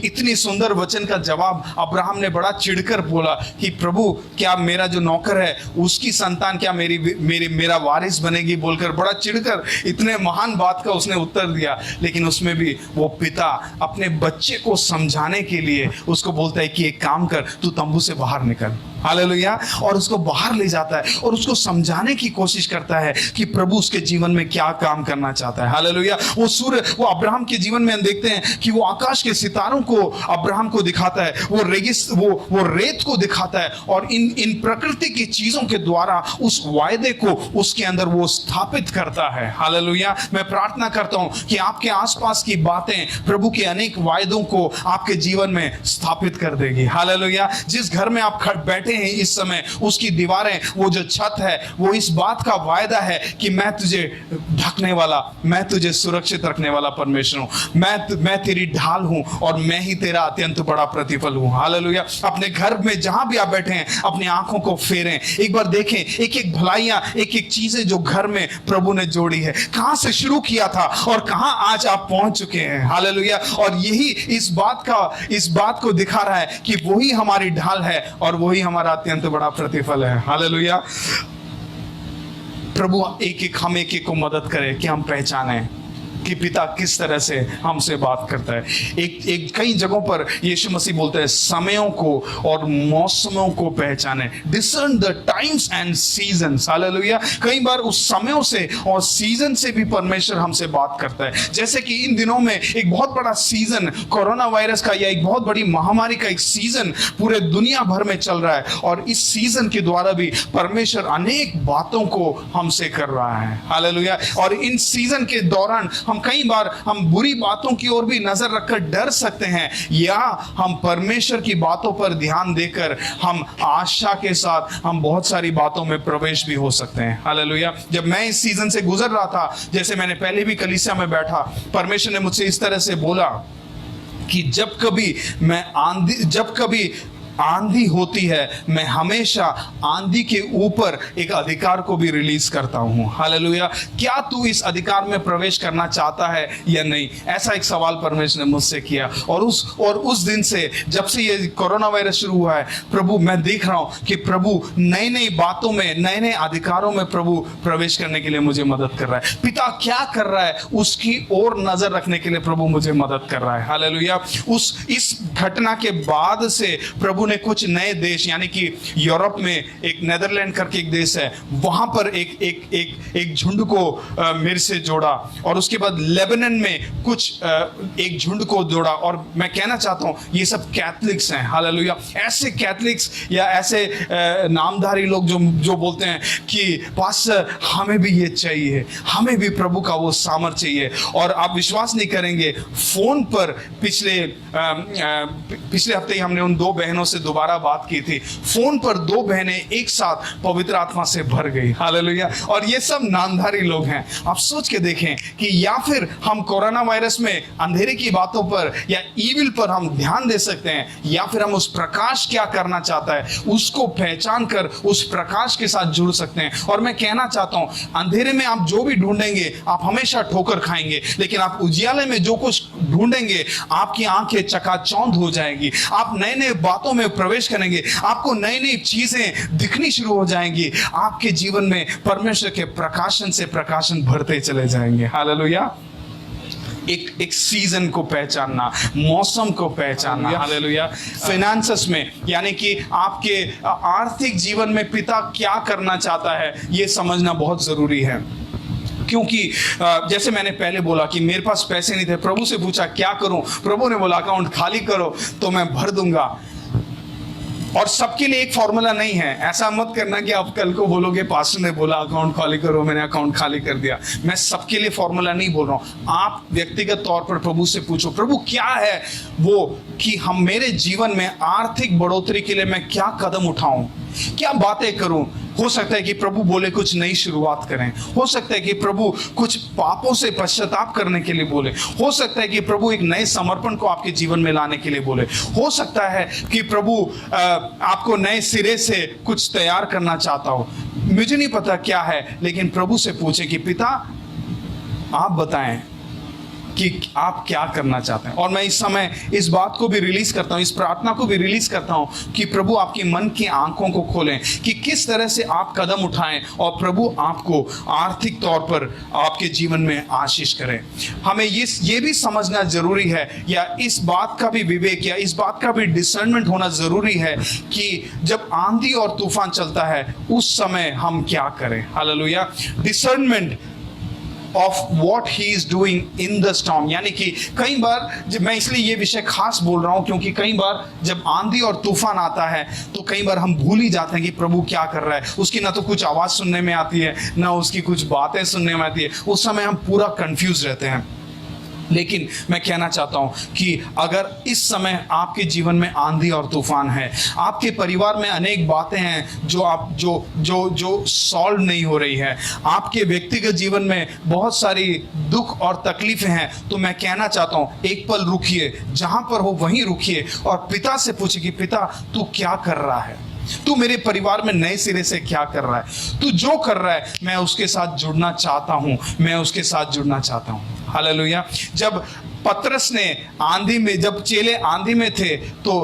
S1: इतनी सुंदर वचन का जवाब अब्राहम ने बड़ा चिढ़कर बोला कि प्रभु क्या मेरा जो नौकर है उसकी संतान क्या मेरा वारिस बनेगी, बोलकर बड़ा चिढ़कर इतने महान बात का उसने उत्तर दिया। लेकिन उसमें भी वो पिता अपने बच्चे को समझाने के लिए उसको बोलता है कि एक काम कर, तू तंबू से बाहर निकल, हालेलुया। और उसको बाहर ले जाता है और उसको समझाने की कोशिश करता है कि प्रभु उसके जीवन में क्या काम करना चाहता है, हालेलुया। वो अब्राहम के जीवन में हम देखते हैं कि वो आकाश के सितारों को अब्राहम को दिखाता है, वो रेत को दिखाता है और इन प्रकृति की चीजों के द्वारा उस वायदे को उसके अंदर वो स्थापित करता है, हालेलुया। मैं प्रार्थना करता हूं कि आपके आसपास की बातें प्रभु के अनेक वायदों को आपके जीवन में स्थापित कर देगी, हालेलुया। जिस घर में आप बैठे बैठे हैं इस समय, उसकी दीवारें, वो जो छत है, वो इस बात का वायदा है कि मैं तुझे ढकने वाला, मैं तुझे सुरक्षित रखने वाला परमेश्वर हूं। मैं तेरी ढाल हूं और मैं ही तेरा अत्यंत बड़ा प्रतिफल हूं। हालेलुया। अपने घर में जहां भी आप बैठे हैं, अपनी आंखों को फेरें, एक बार देखें एक एक भलाइयां, एक एक चीजें जो घर में प्रभु ने जोड़ी है, कहां से शुरू किया था और कहां आज आप पहुंच चुके हैं। हालेलुया। और यही इस बात को दिखा रहा है कि वही हमारी ढाल है और वही हमारा अत्यंत बड़ा प्रतिफल है। हालेलुया। प्रभु हम एक एक को मदद करे कि हम पहचाने कि पिता किस तरह से हमसे बात करता है। एक कई जगहों पर यीशु मसीह बोलते हैं समयों को और मौसमों को पहचाने, discern the times and seasons. Hallelujah. कई बार उस समयों से और सीजन से भी परमेश्वर हमसे बात करता है। जैसे कि इन दिनों में एक बहुत बड़ा सीजन कोरोना वायरस का, या एक बहुत बड़ी महामारी का एक सीजन पूरे दुनिया भर में चल रहा है, और इस सीजन के द्वारा भी परमेश्वर अनेक बातों को हमसे कर रहा है। हालेलुया। और इन सीजन के दौरान हम कई बार बुरी बातों की ओर भी नजर रखकर डर सकते हैं, या हम परमेश्वर की बातों पर ध्यान देकर हम आशा के साथ हम बहुत सारी बातों में प्रवेश भी हो सकते हैं। हालेलुया। जब मैं इस सीजन से गुजर रहा था, जैसे मैंने पहले भी कलीसिया में बैठा, परमेश्वर ने मुझसे इस तरह से बोला कि जब कभी आंधी होती है, मैं हमेशा आंधी के ऊपर एक अधिकार को भी रिलीज करता हूं। हालेलुया। क्या तू इस अधिकार में प्रवेश करना चाहता है या नहीं? ऐसा एक सवाल परमेश्वर ने मुझसे किया, और उस दिन से, जब से ये कोरोना वायरस शुरू हुआ है, प्रभु मैं देख रहा हूं कि प्रभु नई नई बातों में, नए नए अधिकारों में प्रभु प्रवेश करने के लिए मुझे मदद कर रहा है। पिता क्या कर रहा है उसकी ओर नजर रखने के लिए प्रभु मुझे मदद कर रहा है। हालेलुया। इस घटना के बाद से प्रभु ने कुछ नए देश, यानी कि यूरोप में एक नेदरलैंड करके एक देश है, वहां पर एक झुंड को मेरे से जोड़ा, और उसके बाद लेबनान में कुछ एक झुंड को जोड़ा। और मैं कहना चाहता हूं ये सब कैथलिक्स हैं। हालेलुया। ऐसे कैथलिक्स या ऐसे नामधारी लोग जो बोलते हैं कि पास्टर हमें भी ये चाहिए, हमें भी प्रभु का वो सामर्थ चाहिए। और आप विश्वास नहीं करेंगे, फोन पर पिछले हफ्ते ही हमने उन दो बहनों से दोबारा बात की थी। फोन पर दो बहनें एक साथ पवित्र आत्मा से भर गई। हालेलुया। और ये सब नामधारी लोग हैं। आप सोच के देखें कि या फिर हम कोरोना वायरस में अंधेरे की बातों पर या ईविल पर हम ध्यान दे सकते हैं, या फिर हम उस प्रकाश क्या करना चाहता है उसको पहचान कर उस प्रकाश के साथ जुड़ सकते हैं। और मैं कहना चाहता हूं, अंधेरे में आप जो भी ढूंढेंगे आप हमेशा ठोकर खाएंगे, लेकिन आप उजियाले में जो कुछ ढूंढेंगे आपकी आंखें चकाचौंध हो जाएंगी। आप नए नए बातों में प्रवेश करेंगे, आपको नई नई चीजें दिखनी शुरू हो जाएंगी। आपके जीवन में परमेश्वर के प्रकाशन से प्रकाशन भरते चले जाएंगे। हालेलुया। एक सीजन को पहचानना, मौसम को पहचानना। हालेलुया। फाइनेंसेस में, यानी कि आपके आर्थिक जीवन में पिता क्या करना चाहता है ये समझना बहुत जरूरी है। क्योंकि जैसे मैंने पहले बोला कि मेरे पास पैसे नहीं थे, प्रभु से पूछा क्या करूं, प्रभु ने बोला अकाउंट खाली करो तो मैं भर दूंगा। और सबके लिए एक फॉर्मूला नहीं है। ऐसा मत करना कि आप कल को बोलोगे पास्टर ने बोला अकाउंट खाली करो, मैंने अकाउंट खाली कर दिया। मैं सबके लिए फॉर्मूला नहीं बोल रहा हूं। आप व्यक्तिगत तौर पर प्रभु से पूछो, प्रभु क्या है वो कि हम मेरे जीवन में आर्थिक बढ़ोतरी के लिए मैं क्या कदम उठाऊं, क्या बातें करूं। हो सकता है कि प्रभु बोले कुछ नई शुरुआत करें, हो सकता है कि प्रभु कुछ पापों से पश्चाताप करने के लिए बोले, हो सकता है कि प्रभु एक नए समर्पण को आपके जीवन में लाने के लिए बोले, हो सकता है कि प्रभु आपको नए सिरे से कुछ तैयार करना चाहता हो। मुझे नहीं पता क्या है, लेकिन प्रभु से पूछे कि पिता आप बताएं कि आप क्या करना चाहते हैं। और मैं इस समय इस बात को भी रिलीज करता हूं, इस प्रार्थना को भी रिलीज करता हूं कि प्रभु आपकी मन की आंखों को खोलें कि किस तरह से आप कदम उठाएं और प्रभु आपको आर्थिक तौर पर आपके जीवन में आशीष करें। हमें ये भी समझना जरूरी है, या इस बात का भी विवेक या इस बात का भी डिसर्नमेंट होना जरूरी है कि जब आंधी और तूफान चलता है उस समय हम क्या करें। Hallelujah. Discernment of what he is doing in the storm, यानी कि कई बार मैं इसलिए ये विषय खास बोल रहा हूं क्योंकि कई बार जब आंधी और तूफान आता है तो कई बार हम भूल ही जाते हैं कि प्रभु क्या कर रहा है। उसकी ना तो कुछ आवाज सुनने में आती है, ना उसकी कुछ बातें सुनने में आती है। उस समय हम पूरा कंफ्यूज रहते हैं। लेकिन मैं कहना चाहता हूं कि अगर इस समय आपके जीवन में आंधी और तूफान है, आपके परिवार में अनेक बातें हैं जो आप जो सॉल्व नहीं हो रही है, आपके व्यक्तिगत जीवन में बहुत सारी दुख और तकलीफें हैं, तो मैं कहना चाहता हूं एक पल रुकिए, जहां पर हो वहीं रुकिए और पिता से पूछिए कि पिता तू क्या कर रहा है, तू मेरे परिवार में नए सिरे से क्या कर रहा है, तू जो कर रहा है मैं उसके साथ जुड़ना चाहता हूं, मैं उसके साथ जुड़ना चाहता हूं। हालेलुया। जब पतरस ने आंधी में, जब चेले आंधी में थे तो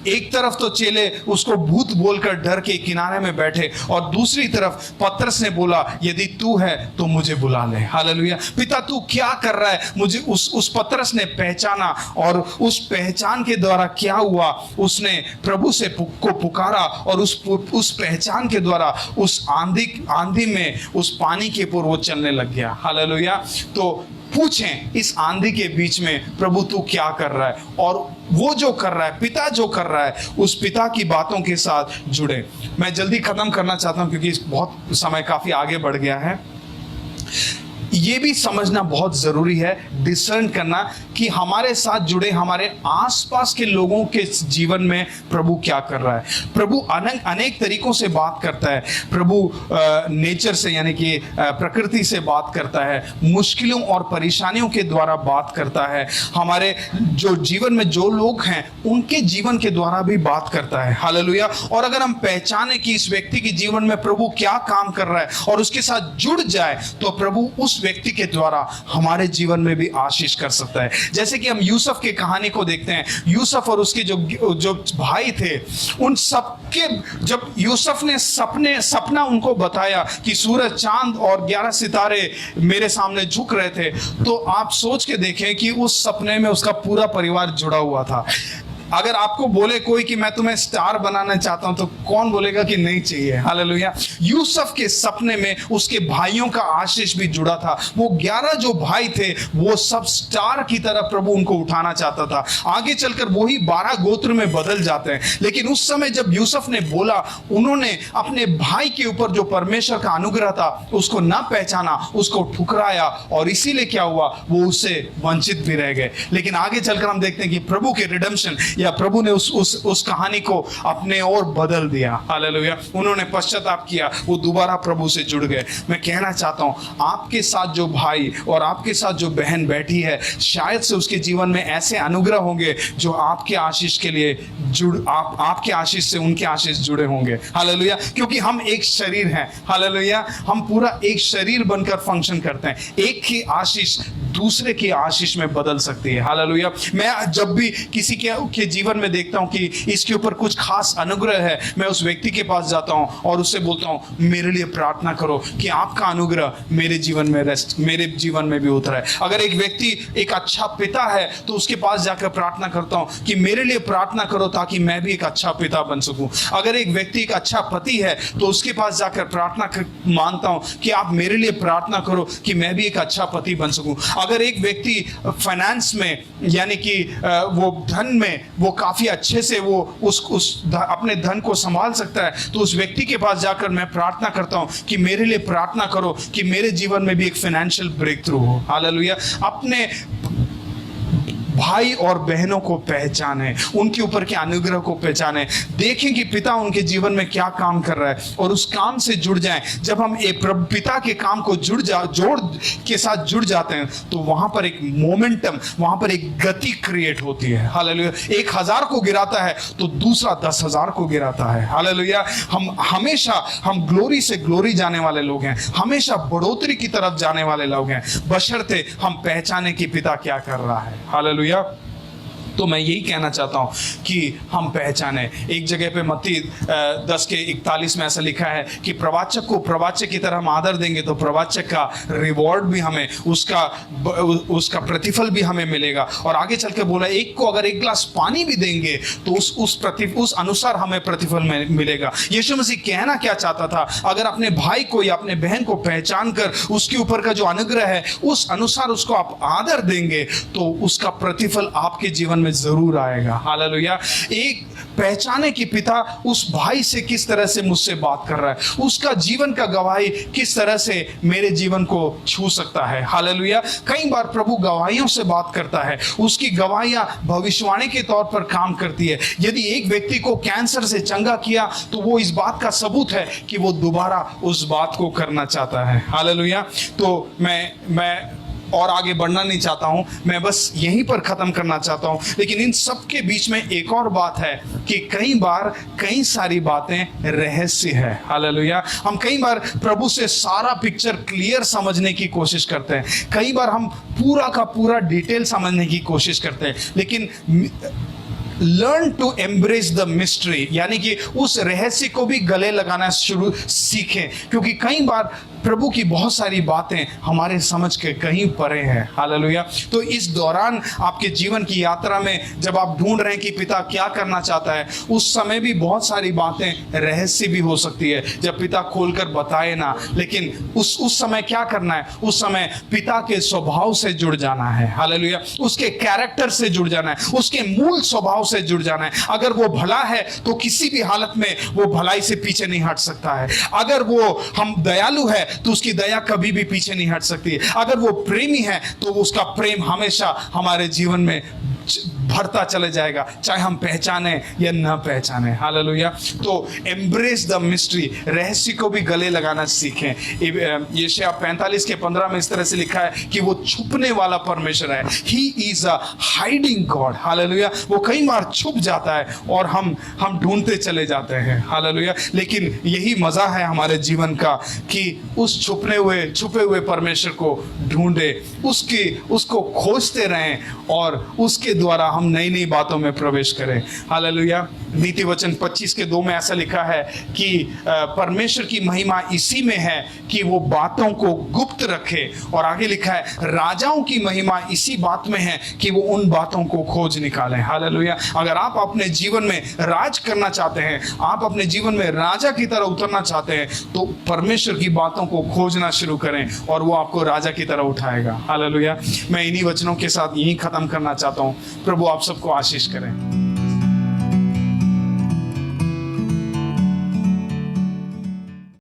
S1: एक तरफ तो चेले उसको भूत बोलकर डर के किनारे में बैठे और दूसरी तरफ पतरस ने बोला यदि तू है तो मुझे बुला ले। हालेलुया। पिता तू क्या कर रहा है, मुझे उस पतरस ने पहचाना और उस पहचान के द्वारा क्या हुआ, उसने प्रभु से को पुकारा और उस पहचान के द्वारा उस आंधी में उस पानी के ऊपर वो चलने लग गया। हालेलुया। तो पूछें इस आंधी के बीच में प्रभु तू क्या कर रहा है, और वो जो कर रहा है, पिता जो कर रहा है, उस पिता की बातों के साथ जुड़े। मैं जल्दी खत्म करना चाहता हूं क्योंकि बहुत समय काफी आगे बढ़ गया है। ये भी समझना बहुत जरूरी है, डिसर्न करना कि हमारे साथ जुड़े हमारे आसपास के लोगों के जीवन में प्रभु क्या कर रहा है। प्रभु अनेक तरीकों से बात करता है। प्रभु नेचर से यानी कि प्रकृति से बात करता है, मुश्किलों और परेशानियों के द्वारा बात करता है, हमारे जो जीवन में जो लोग हैं उनके जीवन के द्वारा भी बात करता है। हालेलुया। और अगर हम पहचाने कि इस व्यक्ति के जीवन में प्रभु क्या काम कर रहा है और उसके साथ जुड़ जाए तो प्रभु उस व्यक्ति के द्वारा हमारे जीवन में भी आशीष कर सकता है। जैसे कि हम यूसुफ की कहानी को देखते हैं, यूसुफ और उसके जो भाई थे, उन सबके जब यूसुफ ने सपना उनको बताया कि सूरज, चांद और 11 सितारे मेरे सामने झुक रहे थे, तो आप सोच के देखें कि उस सपने में उसका पूरा परिवार जुड़ा हुआ था। अगर आपको बोले कोई कि मैं तुम्हें स्टार बनाना चाहता हूं तो कौन बोलेगा कि नहीं चाहिए। हालेलुया। यूसुफ के सपने में उसके भाइयों का आशीष भी जुड़ा था। वो 11 जो भाई थे वो सब स्टार की तरह प्रभु उनको उठाना चाहता था। आगे चलकर वही 12 गोत्र में बदल जाते हैं, लेकिन उस समय जब यूसुफ ने बोला, उन्होंने अपने भाई के ऊपर जो परमेश्वर का अनुग्रह था उसको ना पहचाना, उसको ठुकराया और इसीलिए क्या हुआ, वो उससे वंचित भी रह गए। लेकिन आगे चलकर हम देखते हैं कि प्रभु के रिडेम्पशन या प्रभु ने उस कहानी को अपने ओर बदल दिया। हालेलुया। उन्होंने पश्चाताप किया, वो दोबारा प्रभु से जुड़ गए। मैं कहना चाहता हूं आपके साथ जो भाई और आपके साथ जो बहन बैठी है, शायद से उसके जीवन में ऐसे अनुग्रह होंगे जो आपके आशीष के लिए आपके आशीष से उनके आशीष जुड़े होंगे। हालेलुया। क्योंकि हम एक शरीर हैं। हालेलुया। हम पूरा एक शरीर बनकर फंक्शन करते हैं। एक की आशीष दूसरे की आशीष में बदल सकती है। हालेलुया। मैं जब भी किसी के जीवन में देखता हूं कि इसके ऊपर कुछ खास अनुग्रह है, मैं उस व्यक्ति के पास जाता हूं और उससे बोलता हूं मेरे लिए प्रार्थना करो कि आपका अनुग्रह मेरे जीवन में भी उतरा है। अगर एक व्यक्ति एक अच्छा पिता है तो उसके पास जाकर प्रार्थना करता हूं कि मेरे लिए प्रार्थना करो ताकि मैं भी एक अच्छा पिता बन सकूं। अगर एक व्यक्ति एक अच्छा पति है तो उसके पास जाकर प्रार्थना मांगता हूं कि आप मेरे लिए प्रार्थना करो कि मैं भी एक अच्छा पति बन सकूं। अगर एक व्यक्ति फाइनेंस में यानी कि वो धन में वो काफी अच्छे से वो अपने धन को संभाल सकता है तो उस व्यक्ति के पास जाकर मैं प्रार्थना करता हूं कि मेरे लिए प्रार्थना करो कि मेरे जीवन में भी एक फाइनेंशियल ब्रेक थ्रू हो। हालेलुया। अपने भाई और बहनों को पहचाने, उनके ऊपर के अनुग्रह को पहचाने, देखें कि पिता उनके जीवन में क्या काम कर रहा है और उस काम से जुड़ जाएं। जब हम पिता के काम को जोड़ के साथ जुड़ जाते हैं तो वहां पर एक मोमेंटम, वहां पर एक गति क्रिएट होती है। हालेलुया। 1000 को गिराता है तो दूसरा 10,000 को गिराता है। हालेलुया। हम ग्लोरी से ग्लोरी जाने वाले लोग हैं, हमेशा बढ़ोतरी की तरफ जाने वाले लोग हैं, बशर्ते हम पहचाने कि पिता क्या कर रहा है। हालेलुया। तो मैं यही कहना चाहता हूं कि हम पहचाने। एक जगह पे मत्ती 10:41 में ऐसा लिखा है कि प्रवाचक को प्रवाचक की तरह हम आदर देंगे तो प्रवाचक का रिवॉर्ड भी हमें, उसका प्रतिफल भी हमें मिलेगा। और आगे चल के बोला, एक को अगर 1 गिलास पानी भी देंगे तो उस अनुसार हमें प्रतिफल मिलेगा। यीशु मसीह कहना क्या चाहता था, अगर अपने भाई को या अपने बहन को पहचान कर उसके ऊपर का जो अनुग्रह है उस अनुसार उसको आप आदर देंगे तो उसका प्रतिफल आपके जीवन में जरूर आएगा। हालेलुया। एक पहचाने कि पिता उस भाई से किस तरह से मुझसे बात कर रहा है, उसका जीवन का गवाही किस तरह से मेरे जीवन को छू सकता है। हालेलुया। कई बार प्रभु गवाहियों से बात करता है, उसकी गवाहियां भविष्यवाणी के तौर पर काम करती है। यदि एक व्यक्ति को कैंसर से चंगा किया तो वो इस बात का सबूत है कि वो दोबारा उस बात को करना चाहता है। हालेलुया। तो मैं और आगे बढ़ना नहीं चाहता हूं, मैं बस यहीं पर खत्म करना चाहता हूं। लेकिन इन सब के बीच में एक और बात है कि कई बार कई सारी बातें रहस्य है। हालेलुया। हम कई बार प्रभु से सारा पिक्चर क्लियर समझने की कोशिश करते हैं, कई बार हम पूरा का पूरा डिटेल समझने की कोशिश करते हैं, लेकिन learn to embrace the mystery, यानी कि उस रहस्य को भी गले लगाना सीखें, क्योंकि कई बार प्रभु की बहुत सारी बातें हमारे समझ के कहीं परे हैं। हालेलुया। तो इस दौरान आपके जीवन की यात्रा में जब आप ढूंढ रहे हैं कि पिता क्या करना चाहता है, उस समय भी बहुत सारी बातें रहस्य भी हो सकती है जब पिता खोलकर बताए ना। लेकिन उस समय क्या करना है? उस समय पिता के स्वभाव से जुड़ जाना है। हालेलुया। उसके कैरेक्टर से जुड़ जाना है, उसके मूल स्वभाव से जुड़ जाना है। अगर वो भला है तो किसी भी हालत में वो भलाई से पीछे नहीं हट सकता है। अगर वो हम दयालु है तो उसकी दया कभी भी पीछे नहीं हट सकती। अगर वो प्रेमी है तो उसका प्रेम हमेशा हमारे जीवन में भरता चले जाएगा, चाहे हम पहचाने या न पहचाने। हालेलुया। तो एम्ब्रेस द मिस्ट्री, रहस्य को भी गले लगाना सीखें। यशायाह 45:15 में इस तरह से लिखा है कि वो छुपने वाला परमेश्वर है। He is a hiding God. Hallelujah. वो कई बार छुप जाता है और हम ढूंढते चले जाते हैं। हालेलुया। लेकिन यही मजा है हमारे जीवन का कि उस छुपे हुए परमेश्वर को ढूंढे, उसको खोजते रहें और उसके द्वारा हम नई नई बातों में प्रवेश करें। हालेलुया। नीति वचन 25:2 में ऐसा लिखा है कि परमेश्वर की महिमा इसी में है कि वो बातों को गुप्त रखे, और आगे लिखा है राजाओं की महिमा इसी बात में है कि वो उन बातों को खोज निकालें। हालेलुया। अगर आप अपने जीवन में राज करना चाहते हैं, आप अपने जीवन में राजा की तरह उतरना चाहते हैं, तो परमेश्वर की बातों को खोजना शुरू करें और वो आपको राजा की तरह उठाएगा। हालेलुया। मैं इन्हीं वचनों के साथ यही खत्म करना चाहता हूँ। प्रभु आप सबको आशीष करें।